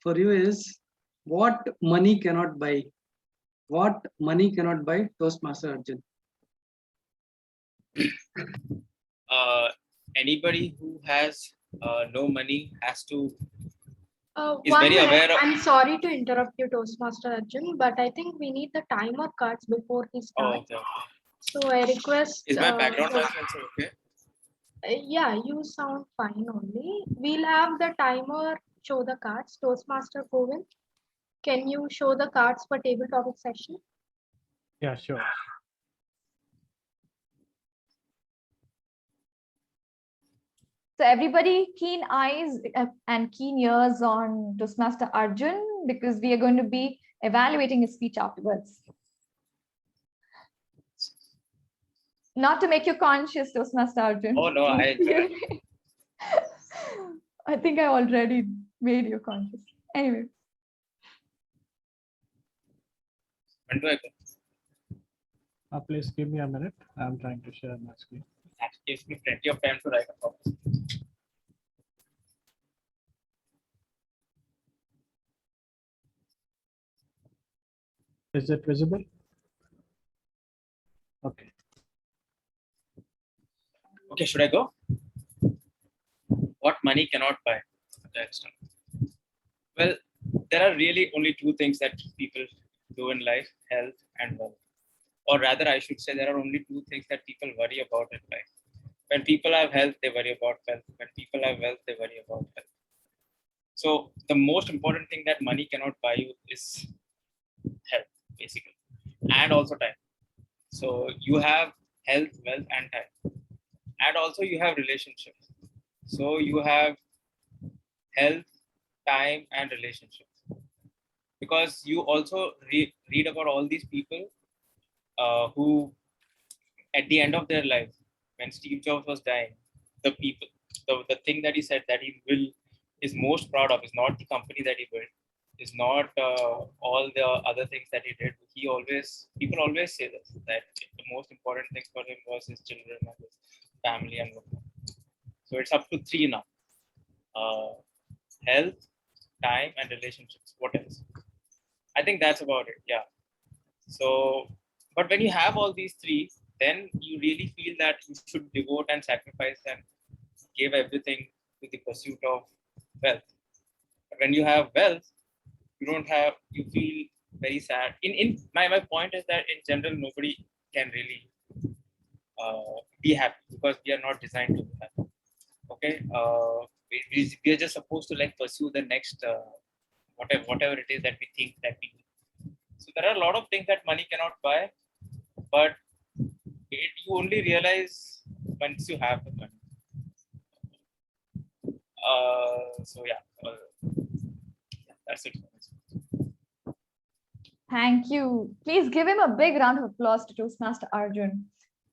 [SPEAKER 1] for you is what money cannot buy. What money cannot buy, Toastmaster Arjun.
[SPEAKER 7] Anybody who has no money has to is
[SPEAKER 2] One
[SPEAKER 7] very
[SPEAKER 2] minute.
[SPEAKER 7] aware of.
[SPEAKER 2] I'm sorry to interrupt you, Toastmaster Arjun, but I think we need the timer cards before he
[SPEAKER 7] Oh,
[SPEAKER 2] starts.
[SPEAKER 7] okay.
[SPEAKER 2] So I request.
[SPEAKER 7] Is my background noise also okay?
[SPEAKER 2] Yeah, you sound fine only. We'll have the timer show the cards. Toastmaster Govind, can you show the cards for table topic session?
[SPEAKER 11] Yeah, sure.
[SPEAKER 8] So everybody, keen eyes and keen ears on Toastmaster Arjun, because we are going to be evaluating his speech afterwards. Not to make you conscious, Toastmaster Arjun.
[SPEAKER 7] Oh no, I enjoy it.
[SPEAKER 8] I think I already made you conscious. Anyway.
[SPEAKER 7] When do I go?
[SPEAKER 11] Please give me a minute. I'm trying to share my screen.
[SPEAKER 7] That gives me plenty of time to write a topic.
[SPEAKER 11] Is it visible? Okay.
[SPEAKER 7] Okay, should I go? What money cannot buy? Well, there are really only two things that people do in life: health and wealth. Or rather, I should say, there are only two things that people worry about in life. When people have health, they worry about wealth. When people have wealth, they worry about health. So the most important thing that money cannot buy you is health, basically, and also time. So you have health, wealth, and time. And also you have relationships. So you have health, time, and relationships. Because you also read about all these people who, at the end of their life, when Steve Jobs was dying, the thing that he said that he is most proud of is not the company that he built, is not all the other things that he did. People always say this, that the most important thing for him was his children and his family and whatnot. So it's up to 3 now: health, time, and relationships. What else? I think that's about it. Yeah. So, but when you have all these 3, then you really feel that you should devote and sacrifice and give everything to the pursuit of wealth. But when you have wealth, you feel very sad. My point is that in general, nobody can really be happy because we are not designed to be happy. Okay, we are just supposed to like pursue the next whatever it is that we think that we need. So there are a lot of things that money cannot buy, but you only realize once you have the money. So yeah, that's it.
[SPEAKER 8] Thank you. Please give him a big round of applause to Toastmaster Arjun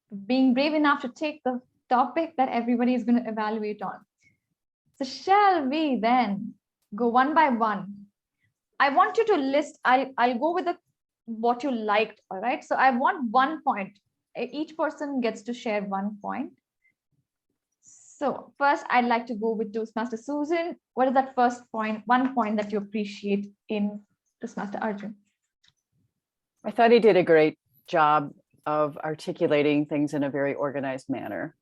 [SPEAKER 8] for being brave enough to take the topic that everybody is going to evaluate on. So shall we then go one by one? I want you to list, I'll go with what you liked, all right? So I want 1 point. Each person gets to share 1 point. So first, I'd like to go with Toastmaster Susan. What is that first point, 1 point that you appreciate in Toastmaster Arjun?
[SPEAKER 3] I thought he did a great job of articulating things in a very organized manner.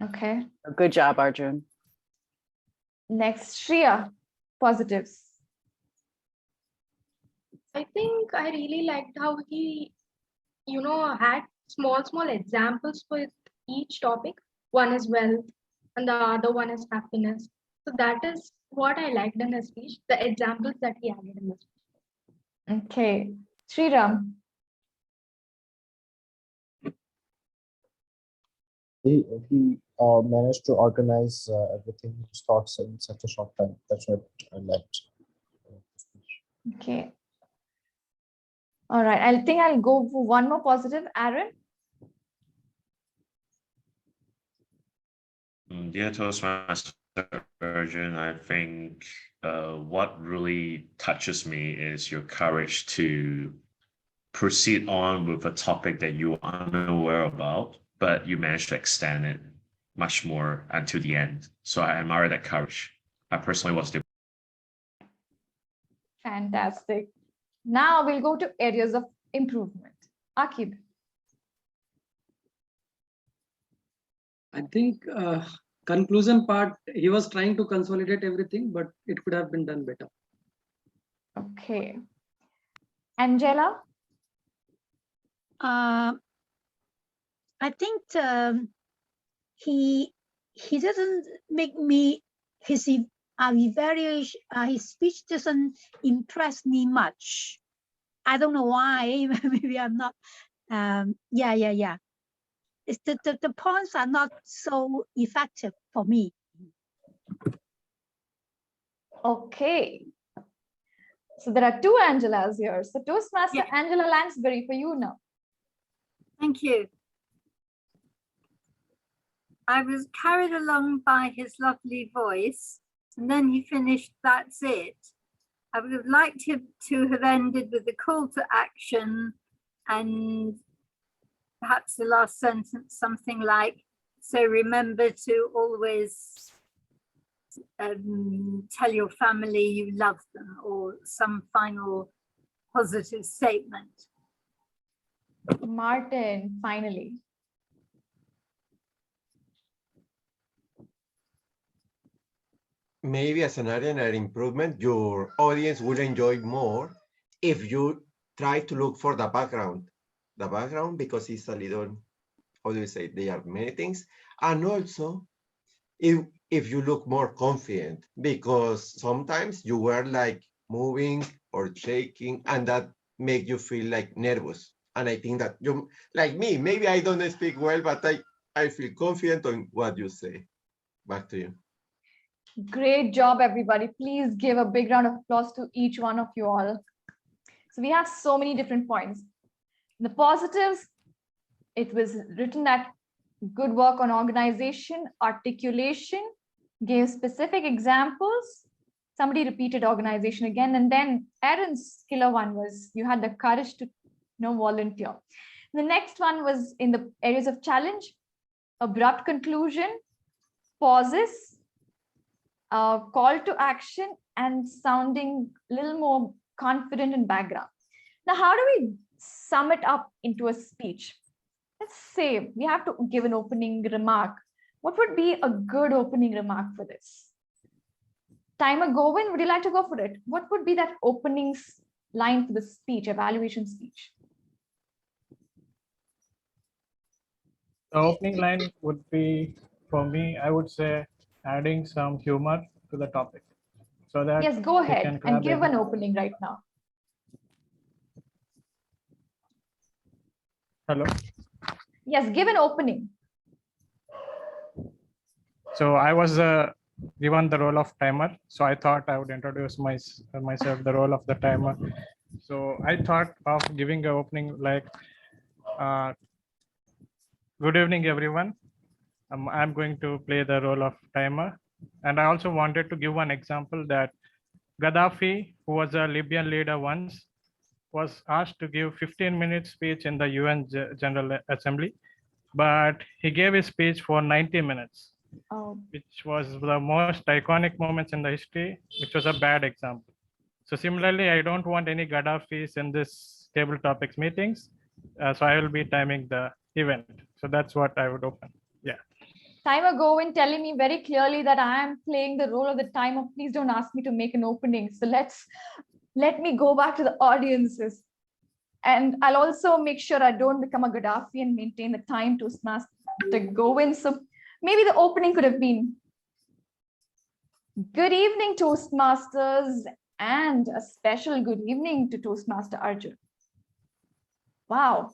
[SPEAKER 8] Okay.
[SPEAKER 3] Good job, Arjun.
[SPEAKER 8] Next, Shreya, positives.
[SPEAKER 2] I think I really liked how he, had small examples for each topic. One is wealth and the other one is happiness. So that is what I liked in his speech, the examples that he added in the speech.
[SPEAKER 8] Okay. Sriram.
[SPEAKER 12] He managed to organize everything, his thoughts in such a short time. That's what I liked.
[SPEAKER 8] Okay. All right. I think I'll go for one more positive. Aaron.
[SPEAKER 9] Dear Toastmaster Arjun, I think what really touches me is your courage to proceed on with a topic that you are unaware about, but you managed to extend it much more until the end. So I admire that courage. I personally was.
[SPEAKER 8] Fantastic. Now we'll go to areas of improvement. Akib.
[SPEAKER 1] I think conclusion part, he was trying to consolidate everything, but it could have been done better.
[SPEAKER 8] Okay. Angela?
[SPEAKER 10] I think he doesn't make me, his evaluation, his speech doesn't impress me much. I don't know why. Maybe I'm not. It's the points are not so effective for me.
[SPEAKER 8] Okay. So there are 2 Angelas here. So Toastmaster Angela Lansbury for you now.
[SPEAKER 6] Thank you. I was carried along by his lovely voice, and then he finished, "That's it." I would have liked him to have ended with a call to action and perhaps the last sentence, something like, "So remember to always tell your family you love them," or some final positive statement.
[SPEAKER 8] Martin, finally.
[SPEAKER 4] Maybe as an area of improvement, your audience will enjoy more if you try to look for the background. The background, because it's a little, how do you say, there are many things. And also, if you look more confident, because sometimes you were like moving or shaking, and that make you feel like nervous. And I think that you, like me, maybe I don't speak well, but I feel confident on what you say. Back to you.
[SPEAKER 8] Great job, everybody. Please give a big round of applause to each one of you all. So we have so many different points. The positives, it was written that good work on organization, articulation, gave specific examples. Somebody repeated organization again. And then Aaron's killer one was you had the courage to volunteer. The next one was in the areas of challenge, abrupt conclusion, pauses, call to action, and sounding a little more confident in background. Now, how do we sum it up into a speech? let's say we have to give an opening remark. What would be a good opening remark for this? Timer Govind, would you like to go for it? What would be that opening line for the speech, evaluation speech?
[SPEAKER 11] The opening line would be, for me, I would say, adding some humor to the topic. So that
[SPEAKER 8] Yes, go
[SPEAKER 11] we can
[SPEAKER 8] ahead and
[SPEAKER 11] grab
[SPEAKER 8] give
[SPEAKER 11] it.
[SPEAKER 8] an opening right now.
[SPEAKER 11] Hello.
[SPEAKER 8] Yes, give an opening.
[SPEAKER 11] So I was given the role of timer. So I thought I would introduce myself, the role of the timer. So I thought of giving an opening like, good evening, everyone. I'm going to play the role of timer. And I also wanted to give one example that Gaddafi, who was a Libyan leader once, was asked to give 15-minute speech in the UN General Assembly, but he gave his speech for 90 minutes, which was the most iconic moments in the history, which was a bad example. So similarly, I don't want any Gaddafis in this table topics meetings. So I will be timing the event. So that's what I would open. Yeah.
[SPEAKER 8] Timer Govind telling me very clearly that I am playing the role of the timer. Please don't ask me to make an opening. So let me go back to the audiences. And I'll also make sure I don't become a Gaddafi and maintain the time to smash the Govind. So maybe the opening could have been, good evening, Toastmasters, and a special good evening to Toastmaster Arjun. Wow,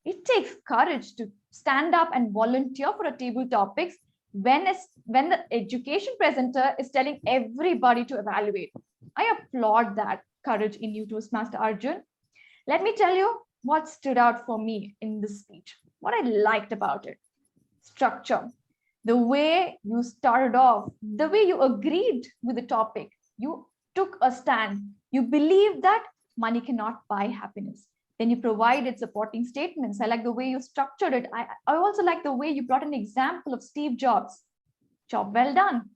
[SPEAKER 8] it takes courage to stand up and volunteer for a table topics when the education presenter is telling everybody to evaluate. I applaud that courage in you, Toastmaster Arjun. Let me tell you what stood out for me in this speech, what I liked about it. Structure, the way you started off, the way you agreed with the topic, you took a stand, you believe that money cannot buy happiness. Then you provided supporting statements. I like the way you structured it. I also like the way you brought an example of Steve Jobs. Job well done.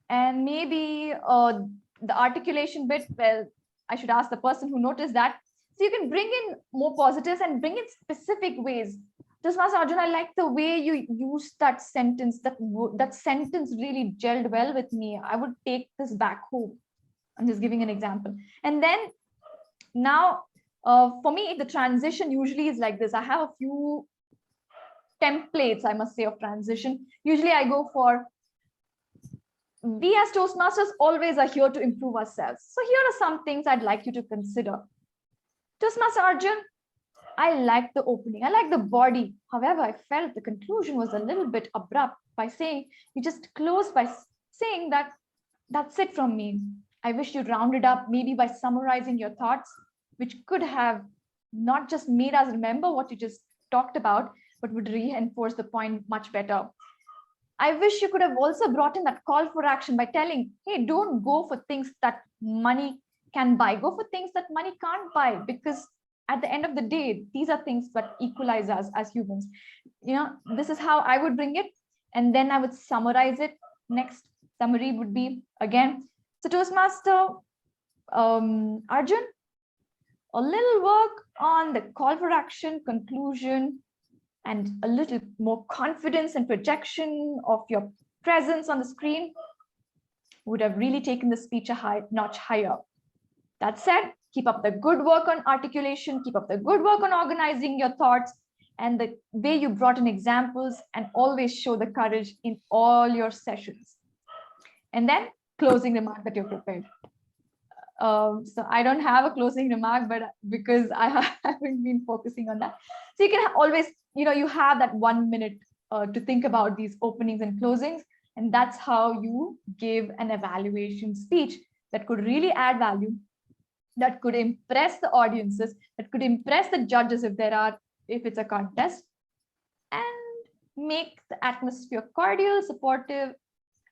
[SPEAKER 8] And maybe the articulation bit, well, I should ask the person who noticed that. So you can bring in more positives and bring in specific ways. Toastmaster Arjun, I like the way you used that sentence. That sentence really gelled well with me. I would take this back home. I'm just giving an example. And then now, for me, the transition usually is like this. I have a few templates, I must say, of transition. Usually I go for, we as Toastmasters always are here to improve ourselves. So here are some things I'd like you to consider. Toastmaster Arjun, I like the opening. I like the body. However, I felt the conclusion was a little bit abrupt by saying, you just closed by saying that that's it from me. I wish you'd rounded up maybe by summarizing your thoughts, which could have not just made us remember what you just talked about, but would reinforce the point much better. I wish you could have also brought in that call for action by telling, hey, don't go for things that money can buy. Go for things that money can't buy, because at the end of the day, these are things that equalize us as humans. You know, this is how I would bring it. And then I would summarize it. Next summary would be, again, so Toastmaster Arjun, a little work on the call for action, conclusion, and a little more confidence and projection of your presence on the screen would have really taken the speech a notch higher. That said, keep up the good work on articulation, keep up the good work on organizing your thoughts, and the way you brought in examples, and always show the courage in all your sessions. And then closing remark that you're prepared. So I don't have a closing remark, but because I haven't been focusing on that. So you can always, you have that 1 minute to think about these openings and closings. And that's how you give an evaluation speech that could really add value, that could impress the audiences, that could impress the judges if it's a contest, and make the atmosphere cordial, supportive,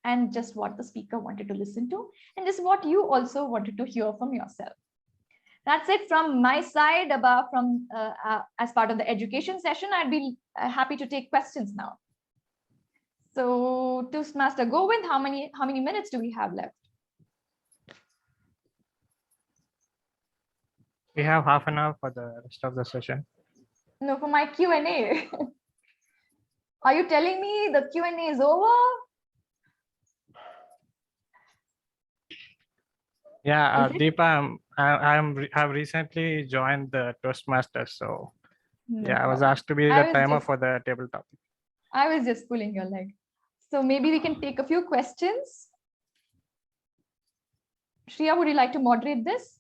[SPEAKER 8] and just what the speaker wanted to listen to, and just what you also wanted to hear from yourself. That's it from my side as part of the education session. I'd be happy to take questions now. So Toastmaster Govind, how many minutes do we have left?
[SPEAKER 11] We have half an hour for the rest of the session.
[SPEAKER 8] No, for my Q&A. Are you telling me the Q&A is over?
[SPEAKER 11] Yeah,
[SPEAKER 8] Is it?
[SPEAKER 11] Deepa, have recently joined the Toastmasters, so
[SPEAKER 8] No
[SPEAKER 11] yeah, I was
[SPEAKER 8] problem.
[SPEAKER 11] asked to be the timer for the table topic.
[SPEAKER 8] I was just pulling your leg. So maybe we can take a few questions. Shreya, would you like to moderate this?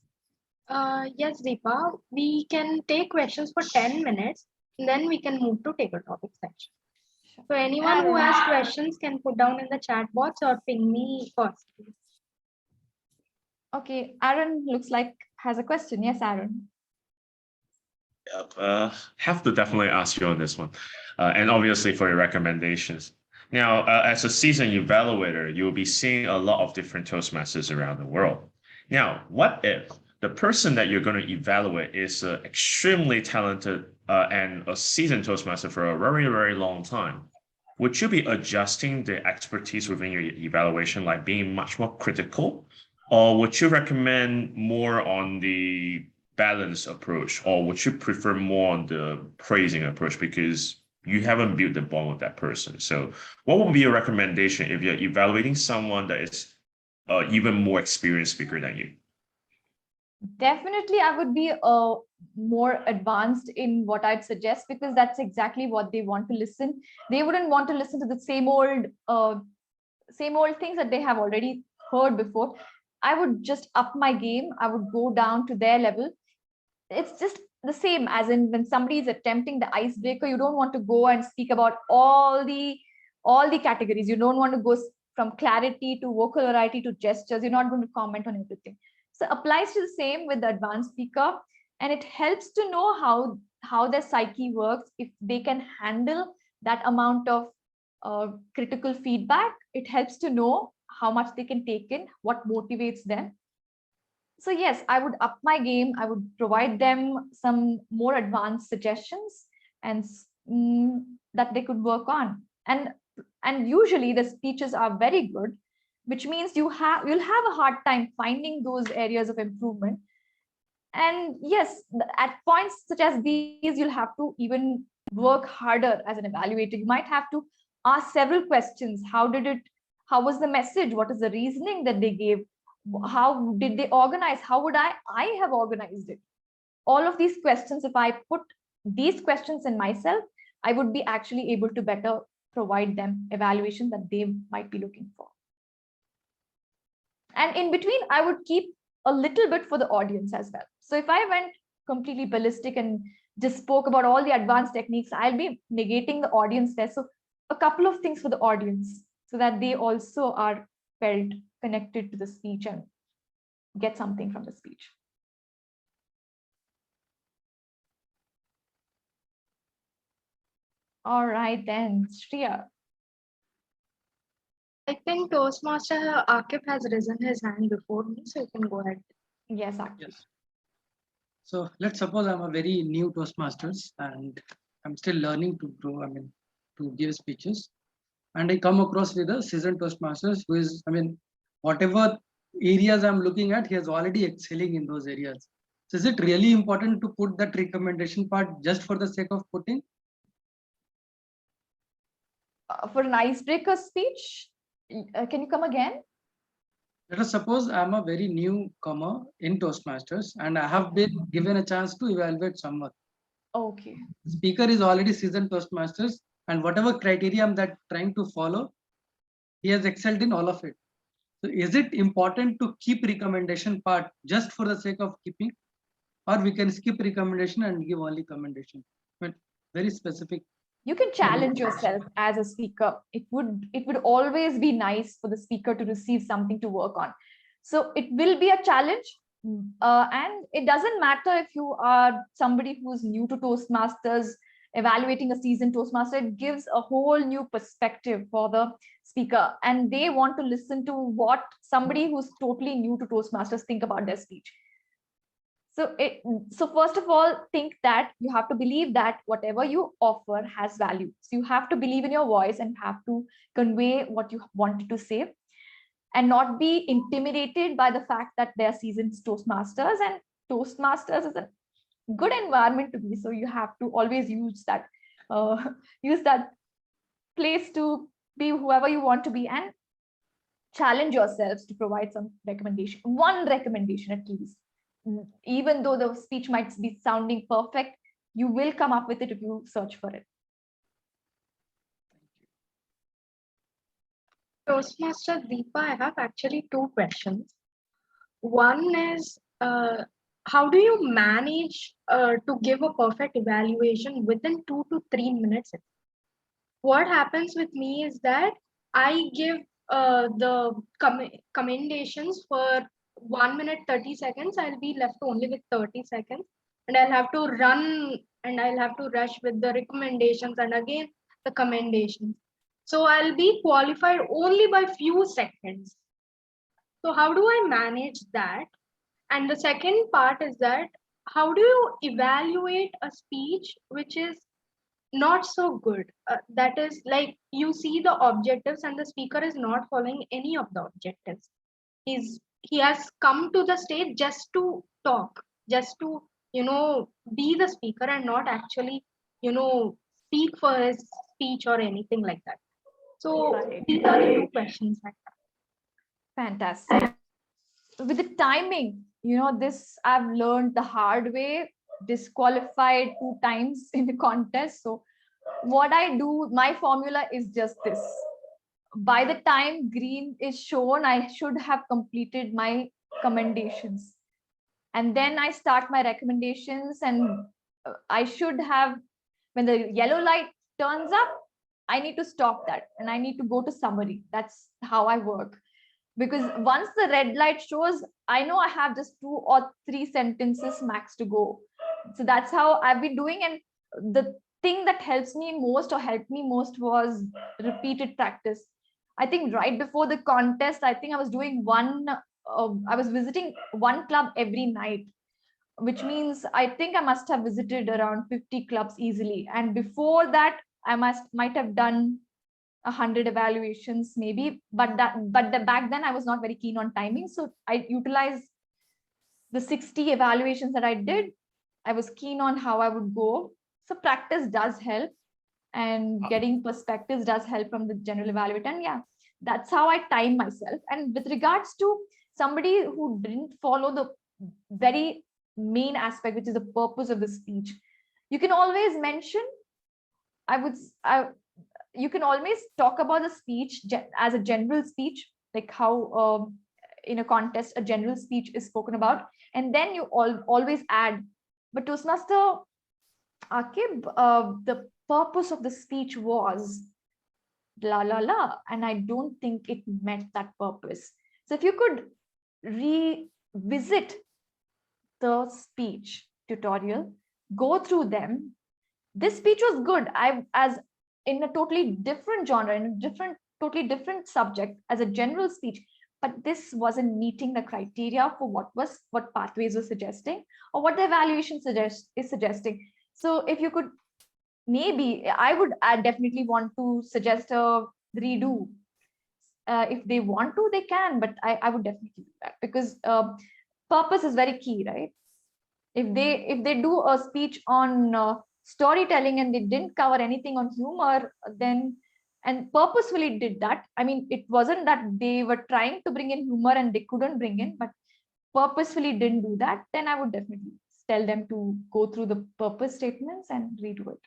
[SPEAKER 2] Yes, Deepa, we can take questions for 10 minutes, then we can move to table topic section. So anyone who has questions can put down in the chat box or ping me first.
[SPEAKER 8] Okay, Aaron looks like has a question. Yes, Aaron.
[SPEAKER 9] Have to definitely ask you on this one, and obviously for your recommendations. Now, as a seasoned evaluator, you will be seeing a lot of different Toastmasters around the world. Now, what if the person that you're going to evaluate is extremely talented and a seasoned Toastmaster for a very, very long time? Would you be adjusting the expertise within your evaluation, like being much more critical? Or would you recommend more on the balanced approach, or would you prefer more on the praising approach because you haven't built the bond with that person? So what would be your recommendation if you're evaluating someone that is even more experienced speaker than you?
[SPEAKER 8] Definitely, I would be more advanced in what I'd suggest, because that's exactly what they want to listen. They wouldn't want to listen to the same old things that they have already heard before. I would just up my game. I would go down to their level. It's just the same as in when somebody is attempting the icebreaker, you don't want to go and speak about all the categories. You don't want to go from clarity to vocal variety to gestures. You're not going to comment on everything. So applies to the same with the advanced speaker, and it helps to know how their psyche works. If they can handle that amount of critical feedback, it helps to know how much they can take in, what motivates them. So yes, I would up my game. I would provide them some more advanced suggestions and that they could work on. And usually the speeches are very good, which means you'll have a hard time finding those areas of improvement. And yes, at points such as these, you'll have to even work harder as an evaluator. You might have to ask several questions. How was the message? What is the reasoning that they gave? How did they organize? How would I have organized it? All of these questions, if I put these questions in myself, I would be actually able to better provide them evaluation that they might be looking for. And in between, I would keep a little bit for the audience as well. So if I went completely ballistic and just spoke about all the advanced techniques, I'll be negating the audience there. So a couple of things for the audience so that they also are felt connected to the speech and get something from the speech. All right, then, Shreya.
[SPEAKER 2] I think Toastmaster Akif has risen his hand before me, so you can go ahead.
[SPEAKER 8] Yes, Akif.
[SPEAKER 1] Yes. So let's suppose I'm a very new Toastmasters and I'm still learning to grow, to give speeches. And I come across with a seasoned Toastmasters who is, whatever areas I'm looking at, he is already excelling in those areas. So is it really important to put that recommendation part just for the sake of putting?
[SPEAKER 8] For an icebreaker speech, can you come again?
[SPEAKER 1] Let us suppose I'm a very newcomer in Toastmasters and I have been given a chance to evaluate someone.
[SPEAKER 8] Okay.
[SPEAKER 1] The speaker is already seasoned Toastmasters, and whatever criteria I'm trying to follow, he has excelled in all of it. So is it important to keep recommendation part just for the sake of keeping, or we can skip recommendation and give only commendation? But very specific.
[SPEAKER 8] You can challenge yourself as a speaker. It would always be nice for the speaker to receive something to work on. So it will be a challenge. And it doesn't matter if you are somebody who's new to Toastmasters, evaluating a seasoned Toastmaster. It gives a whole new perspective for the speaker. And they want to listen to what somebody who's totally new to Toastmasters think about their speech. So first of all, think that you have to believe that whatever you offer has value. So you have to believe in your voice and have to convey what you wanted to say, and not be intimidated by the fact that they're seasoned Toastmasters. And Toastmasters is good environment to be. So you have to always use that place to be whoever you want to be, and challenge yourselves to provide some recommendation, one recommendation at least. Even though the speech might be sounding perfect, you will come up with it if you search for it.
[SPEAKER 2] Toastmaster Deepa, I have actually two questions. One is, how do you manage to give a perfect evaluation within 2 to 3 minutes? What happens with me is that I give the commendations for 1 minute 30 seconds. I'll be left only with 30 seconds, and I'll have to run and I'll have to rush with the recommendations and again the commendations. So I'll be qualified only by few seconds. So how do I manage that? And the second part is that how do you evaluate a speech which is not so good? That is like you see the objectives and the speaker is not following any of the objectives. He has come to the stage just to talk, just to be the speaker and not actually speak for his speech or anything like that. So these are the two questions.
[SPEAKER 8] Fantastic. With the timing, this I've learned the hard way, disqualified 2 times in the contest. So what I do, my formula is just this. By the time green is shown, I should have completed my commendations. And then I start my recommendations, and I should have, when the yellow light turns up, I need to stop that and I need to go to summary. That's how I work. Because once the red light shows, I know I have just 2 or 3 sentences max to go. So that's how I've been doing. And the thing that helped me most was repeated practice. I think right before the contest, I think I was doing I was visiting one club every night, which means I think I must have visited around 50 clubs easily. And before that, I might have done 100 evaluations maybe, but back then I was not very keen on timing. So I utilized the 60 evaluations that I did. I was keen on how I would go. So practice does help, and getting perspectives does help from the general evaluator. And yeah, that's how I time myself. And with regards to somebody who didn't follow the very main aspect, which is the purpose of the speech, you can always mention, you can always talk about the speech as a general speech, like how in a contest, a general speech is spoken about. And then you always add, but Toastmaster Akib, the purpose of the speech was la la la, and I don't think it met that purpose. So if you could revisit the speech tutorial, go through them. This speech was good. As in a totally different genre, in a totally different subject, as a general speech, but this wasn't meeting the criteria for what Pathways was suggesting or what the evaluation is suggesting. So if you could, maybe I definitely want to suggest a redo. If they want to, they can, but I would definitely do that, because purpose is very key, right? If they do a speech on storytelling and they didn't cover anything on humor, then, and purposefully did that. I mean, it wasn't that they were trying to bring in humor and they couldn't bring in, but purposefully didn't do that, then I would definitely tell them to go through the purpose statements and redo it.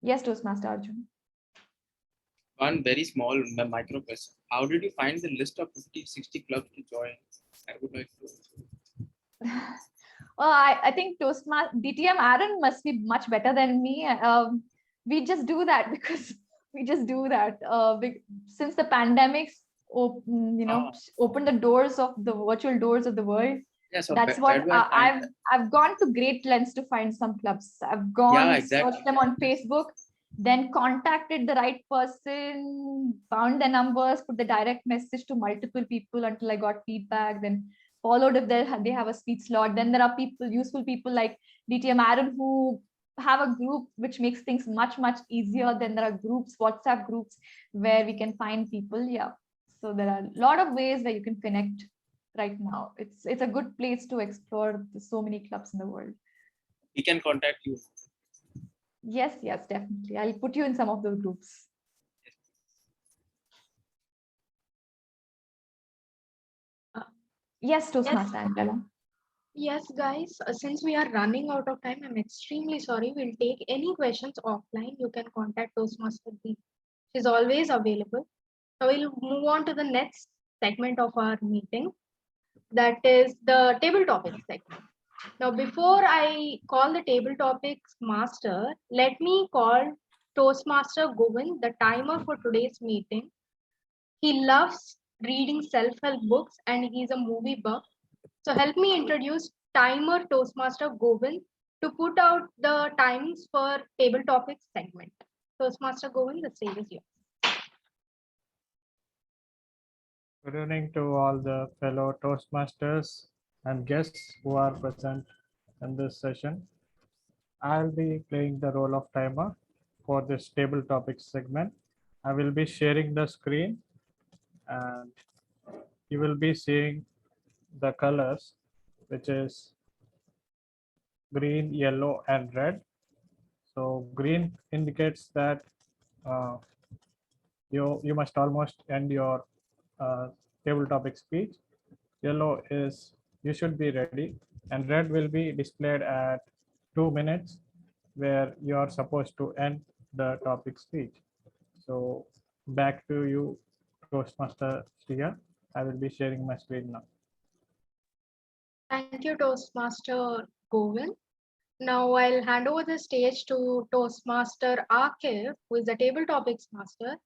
[SPEAKER 8] Yes, Toastmaster Arjun.
[SPEAKER 7] One very small micro question. How did you find the list of 50-60 clubs to join? I would like to.
[SPEAKER 8] Well, I think Toastmaster DTM Aaron must be much better than me. We just do that because we just do that. Since the pandemics, opened the doors of the virtual doors of the world. Yeah, so that's what I've gone to great lengths to find some clubs. I've gone searched them on Facebook, then contacted the right person, found their numbers, put the direct message to multiple people until I got feedback, then followed if they have a speech slot. Then there are useful people like DTM Aaron who have a group which makes things much easier. Then there are groups, WhatsApp groups, where we can find people. Yeah, so there are a lot of ways where you can connect right now. It's a good place to explore so many clubs in the world.
[SPEAKER 7] We can contact you.
[SPEAKER 8] Yes, definitely. I'll put you in some of those groups. Yes, Toastmaster Angela.
[SPEAKER 2] Yes, guys, since we are running out of time, I'm extremely sorry. We'll take any questions offline. You can contact Toastmaster B. She's always available. Now we'll move on to the next segment of our meeting. That is the table topics segment. Now, before I call the table topics master, let me call Toastmaster Govind, the timer for today's meeting. He loves reading self-help books and he's a movie buff. So help me introduce timer Toastmaster Govind to put out the times for table topics segment. Toastmaster Govind, the stage is yours.
[SPEAKER 11] Good evening to all the fellow Toastmasters and guests who are present in this session. I'll be playing the role of timer for this table topics segment. I will be sharing the screen and you will be seeing the colors, which is green, yellow, and red. So green indicates that you must almost end your table topic speech. Yellow is you should be ready, and red will be displayed at 2 minutes where you are supposed to end the topic speech. So back to you, Toastmaster Shriya. I will be sharing my screen now.
[SPEAKER 2] Thank you, Toastmaster Govind. Now I'll hand over the stage to Toastmaster Akif, who is the table topics master.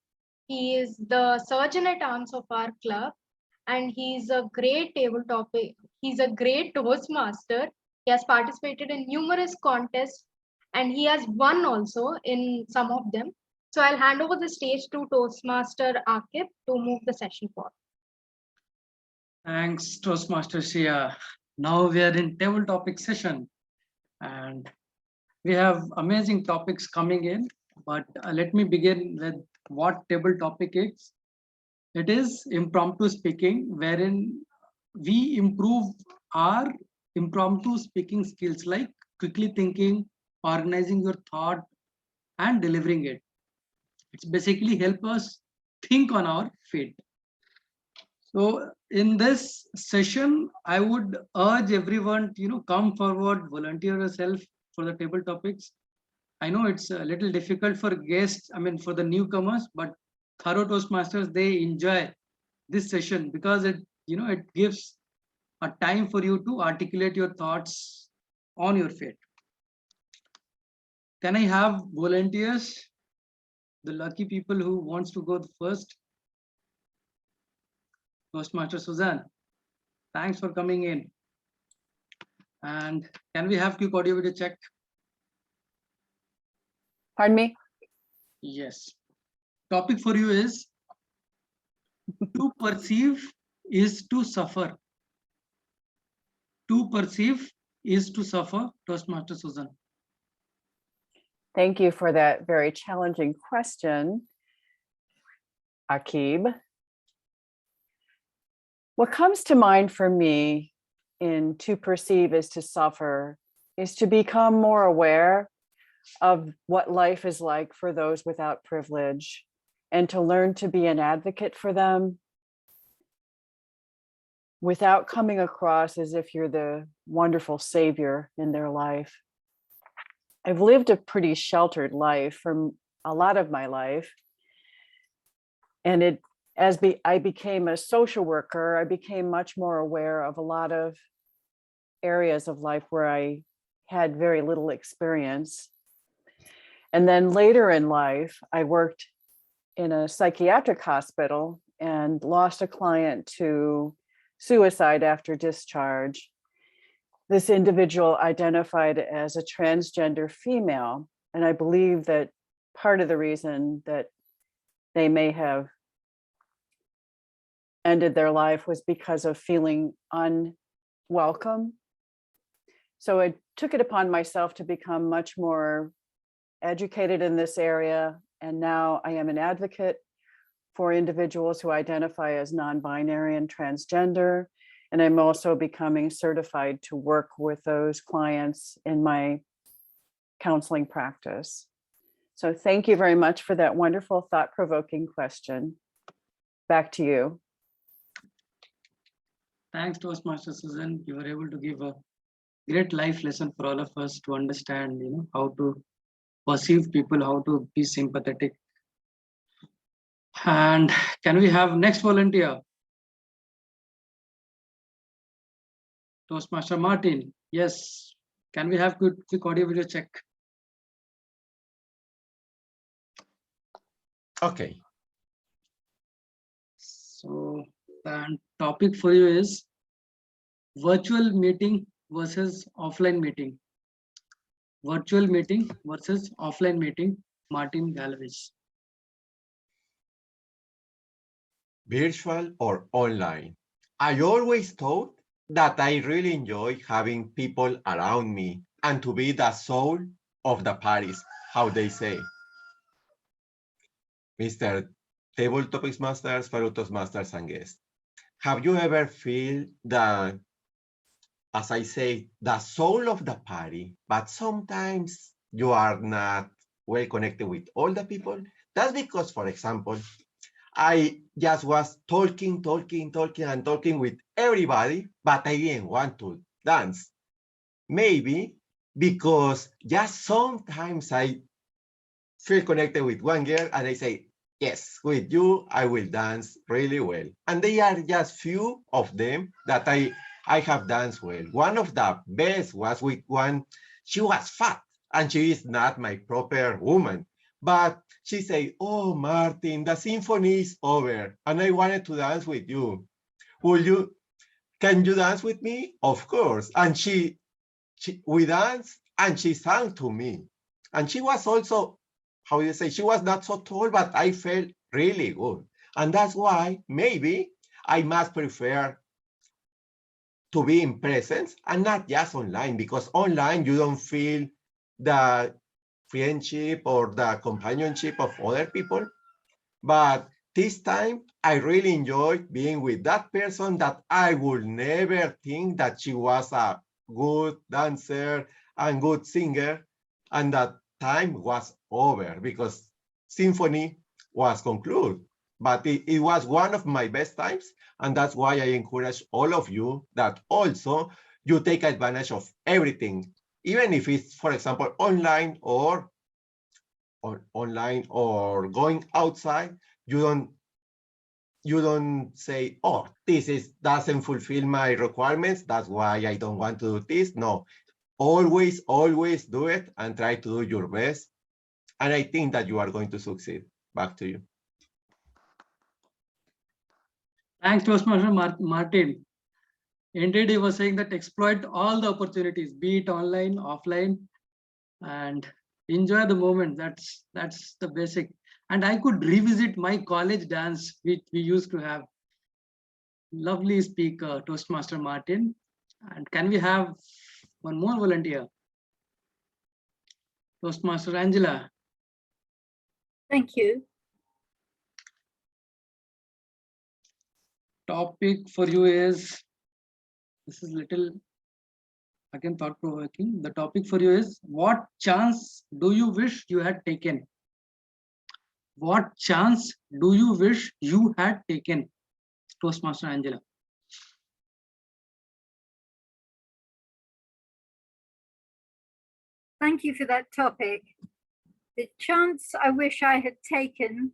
[SPEAKER 2] He is the surgeon at arms of our club, and he's a great he's a great Toastmaster. He has participated in numerous contests and he has won also in some of them. So I'll hand over the stage to Toastmaster Akif to move the session forward.
[SPEAKER 1] Thanks, Toastmaster Shriya. Now we are in table topic session and we have amazing topics coming in, but let me begin with what table topic is. It is impromptu speaking, wherein we improve our impromptu speaking skills like quickly thinking, organizing your thought, and delivering it. It's basically help us think on our feet. So in this session, I would urge everyone to come forward, volunteer yourself for the table topics. I know it's a little difficult for guests, for the newcomers, but thorough Toastmasters, they enjoy this session because it gives a time for you to articulate your thoughts on your feet. Can I have volunteers? The lucky people who wants to go first. Toastmaster Suzanne, thanks for coming in. And can we have quick audio video check?
[SPEAKER 3] Pardon me?
[SPEAKER 1] Yes. Topic for you is to perceive is to suffer. To perceive is to suffer. Toastmaster Susan.
[SPEAKER 3] Thank you for that very challenging question, Akib. What comes to mind for me in to perceive is to suffer is to become more aware of what life is like for those without privilege and to learn to be an advocate for them without coming across as if you're the wonderful savior in their life. I've lived a pretty sheltered life for a lot of my life. And I became a social worker, I became much more aware of a lot of areas of life where I had very little experience. And then later in life, I worked in a psychiatric hospital and lost a client to suicide after discharge. This individual identified as a transgender female, and I believe that part of the reason that they may have ended their life was because of feeling unwelcome. So I took it upon myself to become much more educated in this area, and now I am an advocate for individuals who identify as non-binary and transgender, And I'm also becoming certified to work with those clients in my counseling practice. So thank you very much for that wonderful thought-provoking question. Back to you.
[SPEAKER 1] Thanks, Toastmaster Susan. You were able to give a great life lesson for all of us to understand, how to perceive people, how to be sympathetic. And can we have next volunteer? Toastmaster Martin. Yes. Can we have quick audio video check?
[SPEAKER 4] Okay.
[SPEAKER 1] So the topic for you is virtual meeting versus offline meeting. Virtual meeting versus offline meeting, Martin Galvez.
[SPEAKER 4] Virtual or online? I always thought that I really enjoy having people around me and to be the soul of the parties, how they say. Mr. Table Topics Masters, fellow Toastmasters and guests, have you ever feel that, as I say, the soul of the party, but sometimes you are not well connected with all the people? That's because, for example, I just was talking with everybody, but I didn't want to dance. Maybe because just sometimes I feel connected with one girl and I say, yes, with you, I will dance really well. And they are just few of them that I have danced well. One of the best was with one, she was fat and she is not my proper woman. But she said, oh, Martin, the symphony is over and I wanted to dance with you. Can you dance with me? Of course. And we danced and she sang to me. And she was also, how do you say, she was not so tall, but I felt really good. And that's why maybe I must prefer to be in presence and not just online, because online you don't feel the friendship or the companionship of other people. But this time, I really enjoyed being with that person that I would never think that she was a good dancer and good singer. And that time was over because symphony was concluded. But it was one of my best times. And that's why I encourage all of you that also you take advantage of everything, even if it's, for example, online or going outside. You don't say, oh, doesn't fulfill my requirements, that's why I don't want to do this. No, always do it and try to do your best. And I think that you are going to succeed. Back to you.
[SPEAKER 1] Thanks, Toastmaster Martin. Indeed, he was saying that exploit all the opportunities, be it online, offline, and enjoy the moment. That's the basic. And I could revisit my college dance, which we used to have. Lovely speaker, Toastmaster Martin. And can we have one more volunteer? Toastmaster Angela.
[SPEAKER 6] Thank you.
[SPEAKER 1] Topic for you is, this is little, again, thought-provoking. The topic for you is, what chance do you wish you had taken? What chance do you wish you had taken? Toastmaster Angela.
[SPEAKER 6] Thank you for that topic. The chance I wish I had taken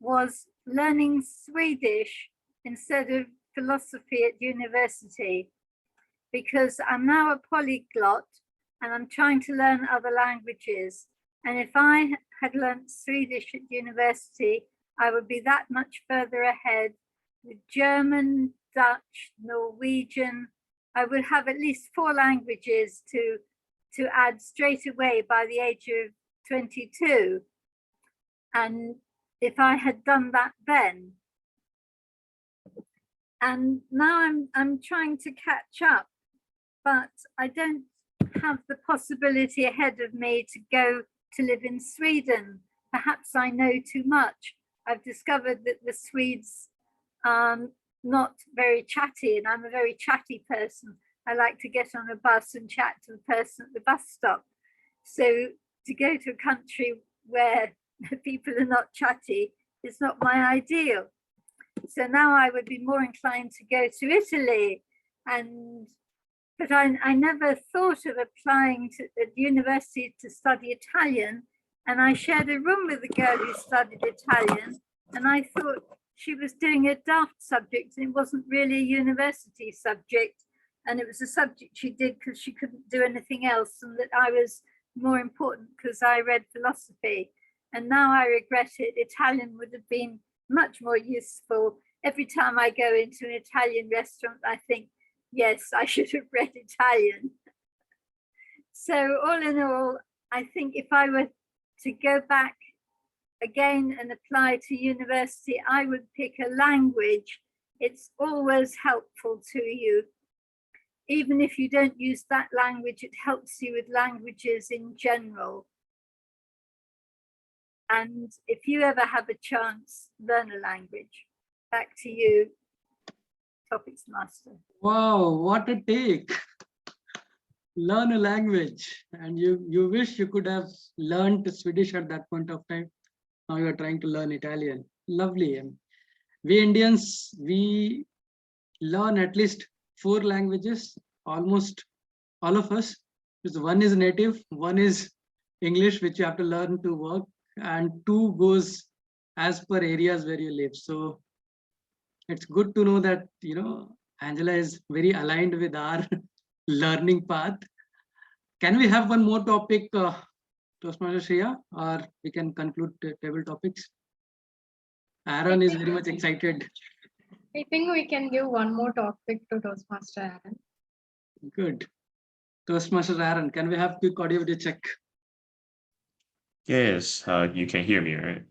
[SPEAKER 6] was learning Swedish instead of philosophy at university, because I'm now a polyglot and I'm trying to learn other languages. And if I had learned Swedish at university, I would be that much further ahead with German, Dutch, Norwegian. I would have at least 4 languages to add straight away by the age of 22. And if I had done that then. And now I'm trying to catch up, but I don't have the possibility ahead of me to go to live in Sweden. Perhaps I know too much. I've discovered that the Swedes not very chatty, and I'm a very chatty person. I like to get on a bus and chat to the person at the bus stop. So to go to a country where people are not chatty is not my ideal. So now I would be more inclined to go to Italy, but I never thought of applying to at university to study Italian. And I shared a room with a girl who studied Italian, and I thought she was doing a daft subject, and it wasn't really a university subject. And it was a subject she did because she couldn't do anything else, and that I was more important because I read philosophy. And now I regret it. Italian would have been much more useful. Every time I go into an Italian restaurant, I think, yes, I should have read Italian. So all in all, I think if I were to go back again and apply to university, I would pick a language. It's always helpful to you. Even if you don't use that language, it helps you with languages in general. And if you ever have a chance, learn a language. Back to you, Topics Master.
[SPEAKER 1] Wow, what a take. Learn a language. And you wish you could have learned Swedish at that point of time. Now you're trying to learn Italian. Lovely. We Indians, we learn at least 4 languages, almost all of us. Because one is native, one is English, which you have to learn to work, and 2 goes as per areas where you live. So it's good to know that, you know, Angela is very aligned with our learning path. Can we have one more topic, Toastmaster Shreya, or we can conclude table topics? Aaron is very much excited.
[SPEAKER 2] I think we can give one more topic to Toastmaster Aaron.
[SPEAKER 1] Good. Toastmaster Aaron, can we have quick audio video check?
[SPEAKER 9] Yes, you can hear me, right?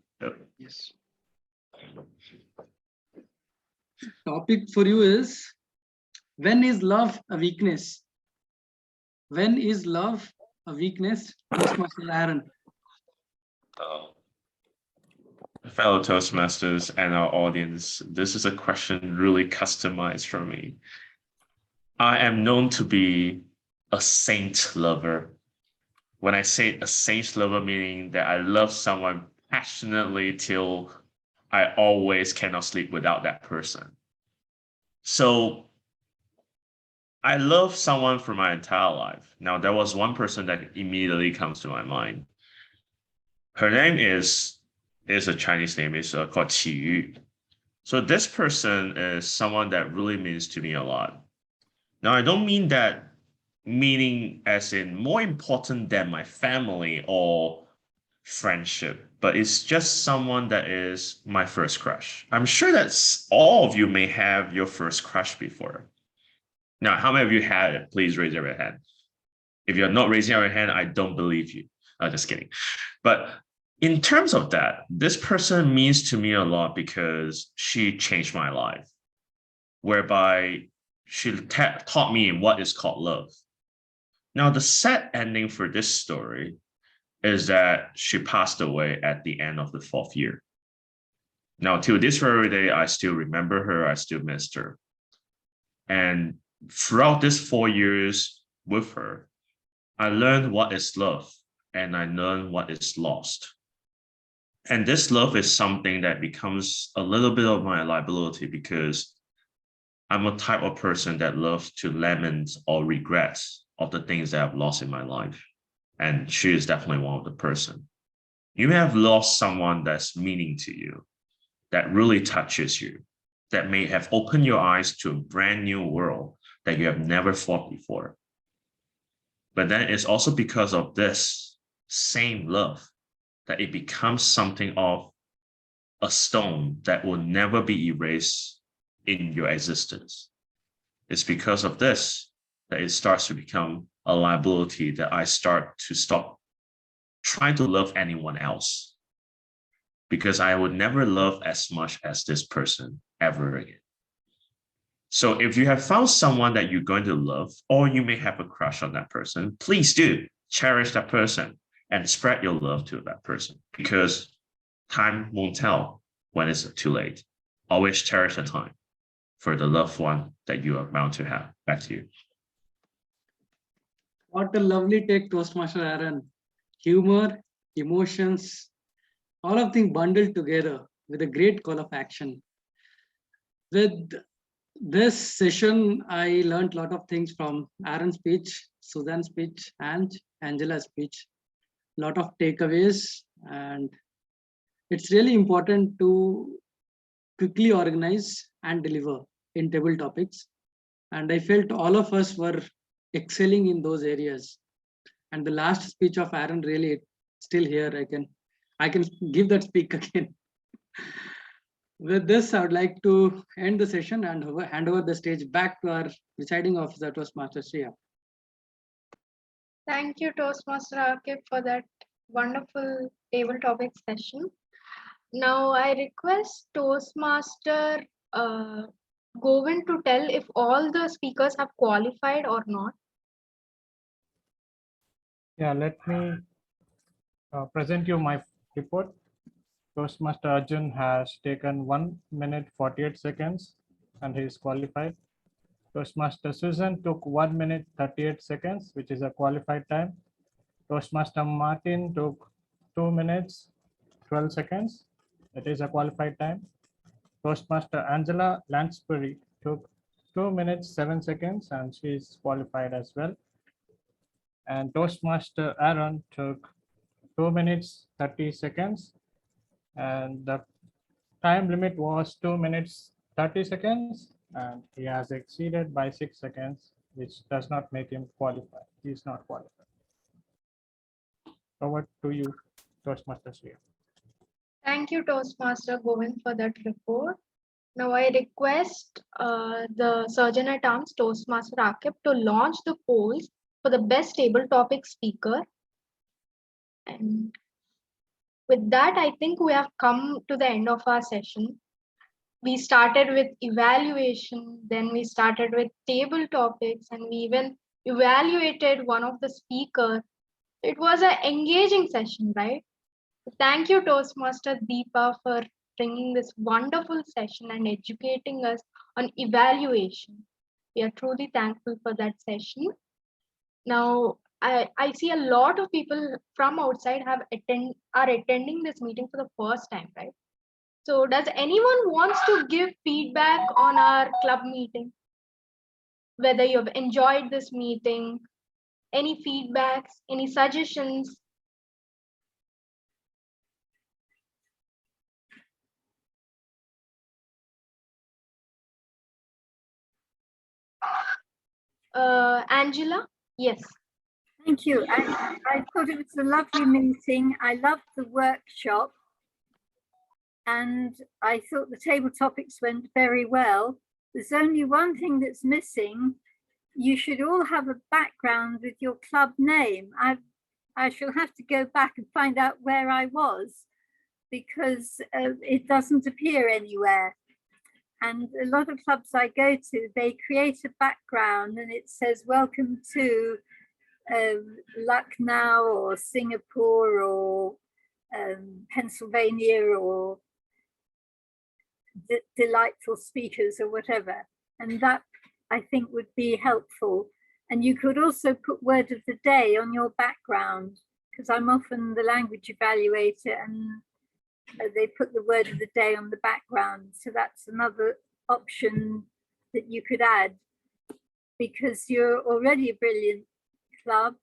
[SPEAKER 1] Yes. Topic for you is, when is love a weakness? When is love a weakness? Toastmaster Aaron.
[SPEAKER 9] Fellow Toastmasters and our audience, this is a question really customized for me. I am known to be a saint lover. When I say a saint lover, meaning that I love someone passionately till I always cannot sleep without that person. So I love someone for my entire life. Now, there was one person that immediately comes to my mind. Her name is a Chinese name, it's called Qi Yu. So this person is someone that really means to me a lot. Now, I don't mean that meaning as in more important than my family or friendship, but it's just someone that is my first crush. I'm sure that all of you may have your first crush before. Now, how many of you had it? Please raise your hand. If you're not raising your hand, I don't believe you. Just kidding. But in terms of that, this person means to me a lot because she changed my life, whereby she taught me what is called love. Now, the sad ending for this story is that she passed away at the end of the 4th year. Now, till this very day, I still remember her, I still missed her. And throughout this 4 years with her, I learned what is love and I learned what is lost. And this love is something that becomes a little bit of my liability because I'm a type of person that loves to lament or regrets of the things that I've lost in my life. And she is definitely one of the person. You may have lost someone that's meaning to you, that really touches you, that may have opened your eyes to a brand new world that you have never thought before. But then it's also because of this same love that it becomes something of a stone that will never be erased in your existence. It's because of this that it starts to become a liability that I start to stop trying to love anyone else, because I would never love as much as this person ever again. So if you have found someone that you're going to love, or you may have a crush on that person, please do cherish that person and spread your love to that person, because time won't tell when it's too late. Always cherish the time. for the loved one that you are bound to have. Back to you.
[SPEAKER 1] What a lovely take, Toastmaster Aaron. Humor, emotions, all of things bundled together with a great call of action. With this session, I learned a lot of things from Aaron's speech, Suzanne's speech, and Angela's speech. A lot of takeaways, and it's really important to quickly organize and deliver in table topics. And I felt all of us were excelling in those areas. And the last speech of Aaron really still here. I can give that speak again. With this, I would like to end the session and hand over the stage back to our presiding officer, Toastmaster Shreya.
[SPEAKER 2] Thank you, Toastmaster Akib, for that wonderful table topic session. Now I request Toastmaster Govind to tell if all the speakers have qualified or not.
[SPEAKER 11] Yeah, let me present you my report. Toastmaster Arjun has taken 1 minute 48 seconds and he is qualified. Toastmaster Susan took 1 minute 38 seconds, which is a qualified time. Toastmaster Martin took 2 minutes 12 seconds. It is a qualified time. Toastmaster Angela Lansbury took 2 minutes 7 seconds and she is qualified as well. And Toastmaster Aaron took 2 minutes 30 seconds and the time limit was 2 minutes 30 seconds and he has exceeded by 6 seconds, which does not make him qualified. He is not qualified. Over to you, Toastmaster Shreya.
[SPEAKER 2] Thank you, Toastmaster Govind, for that report. Now I request the Surgeon at Arms, Toastmaster Akib, to launch the polls for the best table topic speaker. And with that, I think we have come to the end of our session. We started with evaluation, then we started with table topics, and we even evaluated one of the speakers. It was an engaging session, right? Thank you, Toastmaster Deepa, for bringing this wonderful session and educating us on evaluation. We are truly thankful for that session. Now, I see a lot of people from outside are attending this meeting for the first time, right? So does anyone wants to give feedback on our club meeting? Whether you've enjoyed this meeting, any feedbacks, any suggestions? Angela? Yes.
[SPEAKER 6] Thank you. I thought it was a lovely meeting. I loved the workshop. And I thought the table topics went very well. There's only one thing that's missing. You should all have a background with your club name. I shall have to go back and find out where I was because it doesn't appear anywhere. And a lot of clubs I go to, they create a background and it says, welcome to Lucknow or Singapore or Pennsylvania or delightful speakers or whatever. And that I think would be helpful. And you could also put word of the day on your background because I'm often the language evaluator and they put the word of the day on the background. So that's another option that you could add because you're already a brilliant club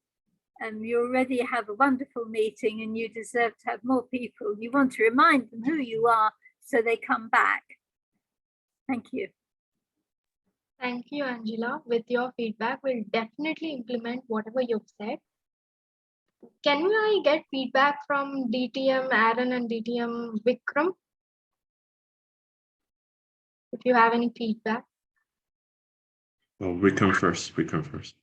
[SPEAKER 6] and you already have a wonderful meeting and you deserve to have more people. You want to remind them who you are so they come back. Thank you.
[SPEAKER 2] Thank you, Angela. With your feedback, we'll definitely implement whatever you've said. Can I get feedback from DTM Aaron and DTM Vikram? If you have any feedback.
[SPEAKER 9] Oh, Vikram first. Vikram first.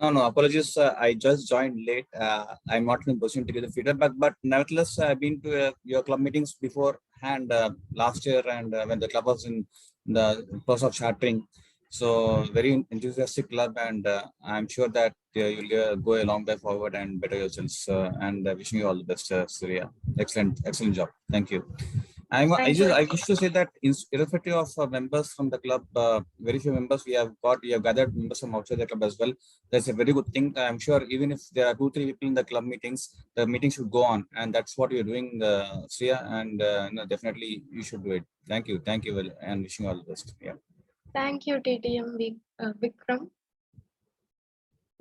[SPEAKER 13] No, apologies. I just joined late. I'm not in a position to give the feedback, but nevertheless, I've been to your club meetings beforehand last year, and when the club was in the process of chartering. So very enthusiastic club, and I'm sure that you'll go a long way forward and better yourselves. And wishing you all the best, Surya. Excellent job. Thank you. I
[SPEAKER 2] Thank you.
[SPEAKER 13] wish to say that irrespective of members from the club, very few members we have gathered members from outside the club as well. That's a very good thing. I'm sure even if there are 2-3 people in the club meetings, the meeting should go on, and that's what you're doing, Sriya, and no, definitely you should do it. Thank you, well, and wishing you all the best. Yeah.
[SPEAKER 2] Thank you, DTM Vikram.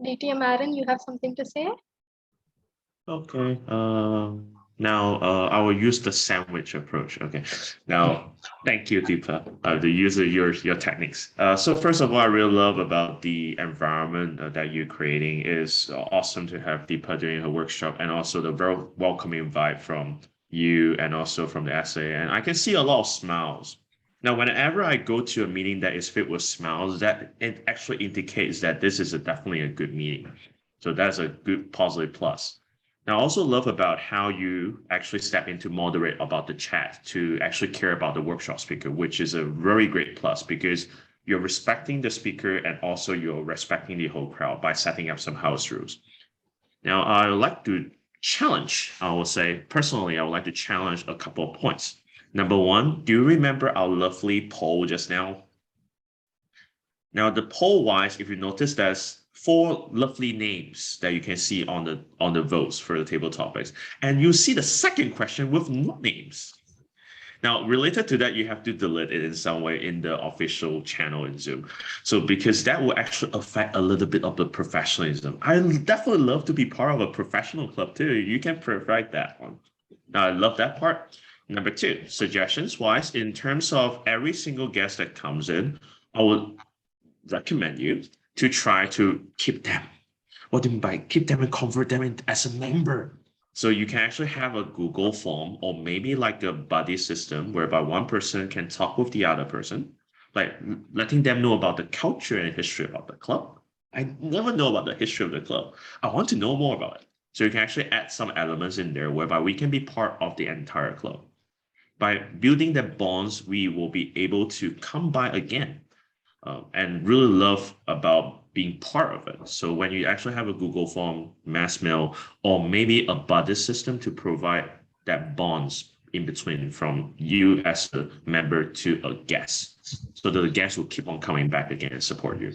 [SPEAKER 2] DTM Aaron, you have something to say?
[SPEAKER 9] Okay. Now I will use the sandwich approach. Okay. Now, thank you, Deepa, to use your techniques. So first of all, I really love about the environment that you're creating. Is awesome to have Deepa doing her workshop, and also the very welcoming vibe from you and also from the SA. And I can see a lot of smiles. Now, whenever I go to a meeting that is filled with smiles, that it actually indicates that this is definitely a good meeting. So that's a good positive plus. Now, I also love about how you actually step in to moderate about the chat, to actually care about the workshop speaker, which is a very great plus because you're respecting the speaker and also you're respecting the whole crowd by setting up some house rules. Now, I would like to challenge, I will say, personally, I would like to challenge a couple of points. Number one, do you remember our lovely poll just now? Now, the poll-wise, if you notice, there's 4 lovely names that you can see on the votes for the table topics. And you see the second question with no names. Now, related to that, you have to delete it in some way in the official channel in Zoom. So because that will actually affect a little bit of the professionalism. I definitely love to be part of a professional club too. You can provide that one. Now, I love that part. Number 2, suggestions-wise, in terms of every single guest that comes in, I would recommend you to try to keep them. What do you mean by keep them and convert them as a member? So you can actually have a Google form or maybe like a buddy system whereby one person can talk with the other person, like letting them know about the culture and history about the club. I never know about the history of the club. I want to know more about it. So you can actually add some elements in there whereby we can be part of the entire club. By building the bonds, we will be able to come by again and really love about being part of it. So when you actually have a Google form, mass mail, or maybe a buddy system to provide that bonds in between from you as a member to a guest, so that the guest will keep on coming back again and support you.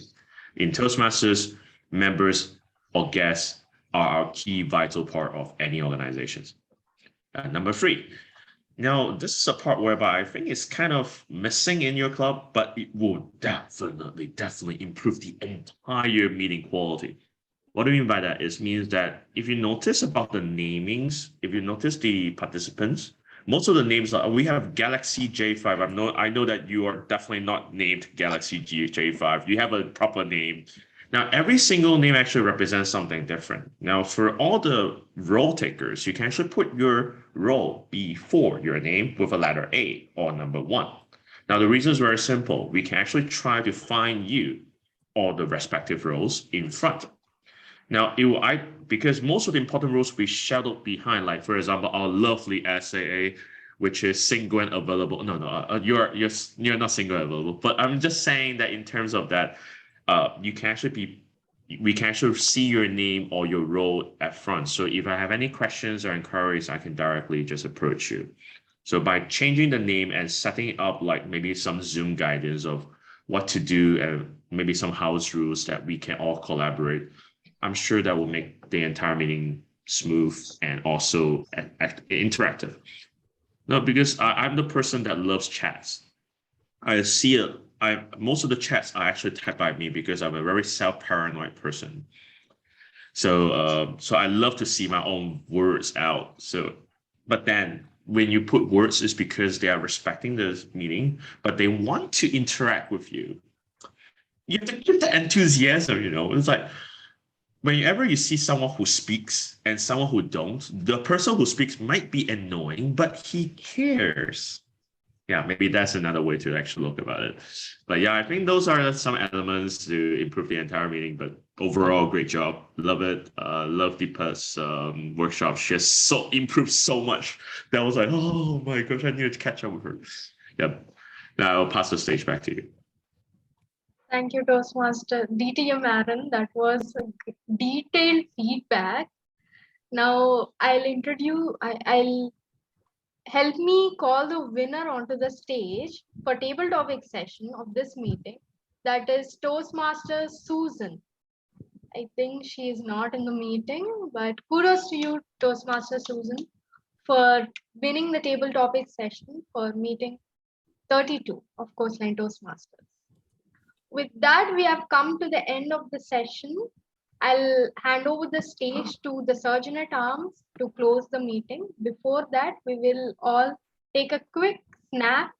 [SPEAKER 9] In Toastmasters, members or guests are our key vital part of any organizations. Number 3. Now, this is a part whereby I think it's kind of missing in your club, but it will definitely improve the entire meeting quality. What do you mean by that? It means that if you notice about the namings, if you notice the participants, most of the names are, we have Galaxy J5. I know that you are definitely not named Galaxy J5. You have a proper name. Now, every single name actually represents something different. Now, for all the role takers, you can actually put your role before your name with a letter A or number 1. Now, the reason is very simple. We can actually try to find you or the respective roles in front. Now, because most of the important roles we shadowed behind, like for example, our lovely SAA, which is single and available. No, you're not single and available. But I'm just saying that in terms of that, we can actually see your name or your role at front. So if I have any questions or inquiries, I can directly just approach you. So by changing the name and setting up like maybe some Zoom guidance of what to do and maybe some house rules that we can all collaborate, I'm sure that will make the entire meeting smooth and also interactive. No, because I'm the person that loves chats. I see it. Most of the chats are actually typed by me because I'm a very self-paranoid person. So I love to see my own words out. But then when you put words, it's because they are respecting the meeting, but they want to interact with you. You have to keep the enthusiasm, It's like whenever you see someone who speaks and someone who don't, the person who speaks might be annoying, but he cares. Yeah, maybe that's another way to actually look about it. But yeah, I think those are some elements to improve the entire meeting. But overall, great job. Love it. Love Deepa's workshop. She has improved so much. That was like, oh my gosh, I need to catch up with her. Yep. Now I'll pass the stage back to you.
[SPEAKER 2] Thank you, Toastmaster DTM Aaron. That was detailed feedback. Now I'll help me call the winner onto the stage for table topic session of this meeting. That is Toastmaster Susan. I think she is not in the meeting, but kudos to you, Toastmaster Susan, for winning the table topic session for meeting 32 of Coastline Toastmasters. With that, we have come to the end of the session. I'll hand over the stage to the Surgeon at Arms to close the meeting. Before that, we will all take a quick snap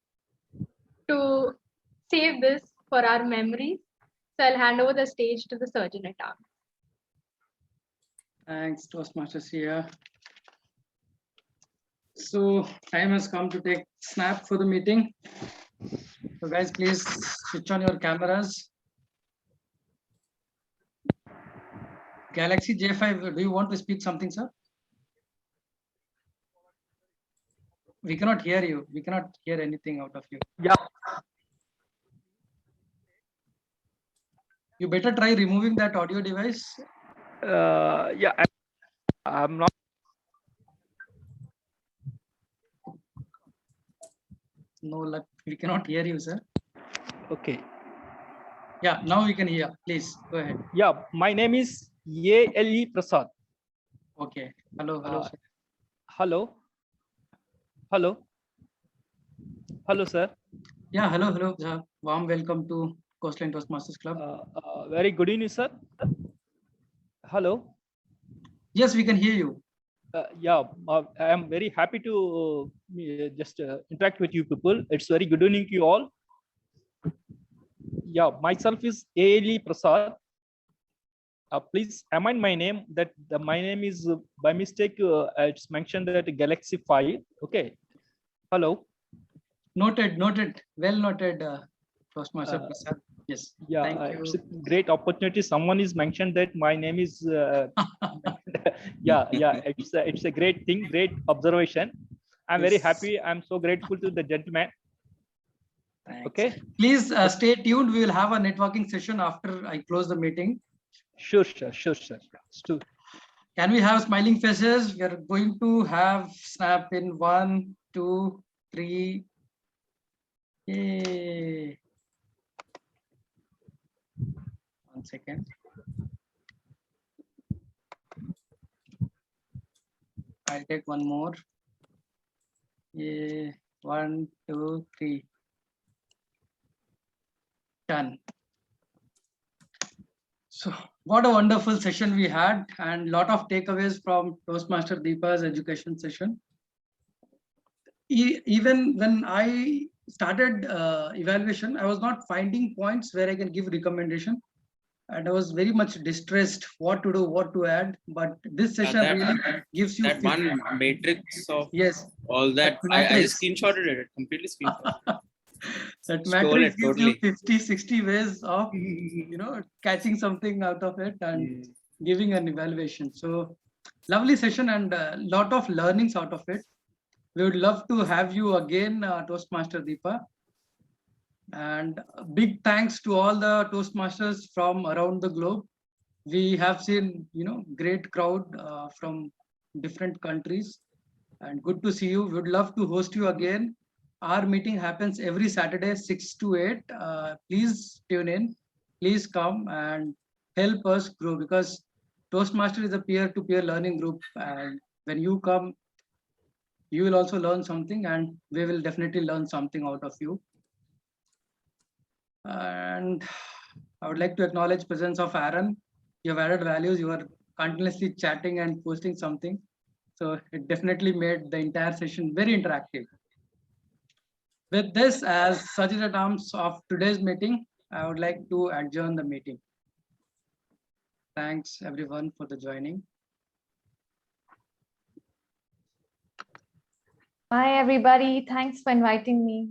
[SPEAKER 2] to save this for our memories. So I'll hand over the stage to the Surgeon at Arms.
[SPEAKER 1] Thanks, Toastmasters here. So time has come to take snap for the meeting. So guys, please switch on your cameras. Galaxy J5, do you want to speak something, sir? We cannot hear you. We cannot hear anything out of you.
[SPEAKER 14] Yeah.
[SPEAKER 1] You better try removing that audio device.
[SPEAKER 14] Yeah, I'm not.
[SPEAKER 1] No luck. We cannot hear you, sir.
[SPEAKER 14] Okay.
[SPEAKER 1] Yeah, now we can hear. Please go ahead.
[SPEAKER 14] Yeah, my name is A.L.E. Prasad.
[SPEAKER 1] Okay. Hello. Hello. Sir.
[SPEAKER 14] Hello. Hello. Hello, sir.
[SPEAKER 1] Yeah. Hello. Hello. Sir. Warm welcome to Coastline Toastmasters Club.
[SPEAKER 14] Very good evening, sir. Hello.
[SPEAKER 1] Yes, we can hear you.
[SPEAKER 14] Yeah, I am very happy to just interact with you people. It's very good evening to you all. Yeah, myself is A.L.E. Prasad. Please amend my name. My name is by mistake. It's mentioned that Galaxy 5. Okay. Hello.
[SPEAKER 1] Noted. Noted. Well noted, Toastmaster Prasad. Yes.
[SPEAKER 14] Yeah,
[SPEAKER 1] Thank you.
[SPEAKER 14] it's a great opportunity. Someone is mentioned that my name is. Yeah, it's a great thing, great observation. I'm very happy. I'm so grateful to the gentleman.
[SPEAKER 1] Thanks.
[SPEAKER 14] Okay.
[SPEAKER 1] Please stay tuned. We will have a networking session after I close the meeting.
[SPEAKER 14] Sure.
[SPEAKER 1] Can we have smiling faces? We are going to have snap in 1, 2, 3. Yay. 1 second. I'll take one more. Yeah. 1, 2, 3. Done. So what a wonderful session we had, and lot of takeaways from Toastmaster Deepa's education session. Even when I started evaluation, I was not finding points where I can give recommendation, and I was very much distressed what to do, what to add. But this session really gives you
[SPEAKER 7] that one matrix of all that. I just screenshotted it, completely screenshotted.
[SPEAKER 1] That matrix gives you 50, 60 ways of catching something out of it and giving an evaluation. So lovely session and a lot of learnings out of it. We would love to have you again, Toastmaster Deepa. And big thanks to all the Toastmasters from around the globe. We have seen, great crowd from different countries, and good to see you. We would love to host you again. Our meeting happens every Saturday, 6 to 8. Please tune in. Please come and help us grow, because Toastmaster is a peer-to-peer learning group. And when you come, you will also learn something, and we will definitely learn something out of you. And I would like to acknowledge presence of Aaron. You have added values. You are continuously chatting and posting something. So it definitely made the entire session very interactive. With this as Sergeant at Arms of today's meeting, I would like to adjourn the meeting. Thanks everyone for the joining.
[SPEAKER 8] Bye everybody. Thanks for inviting me.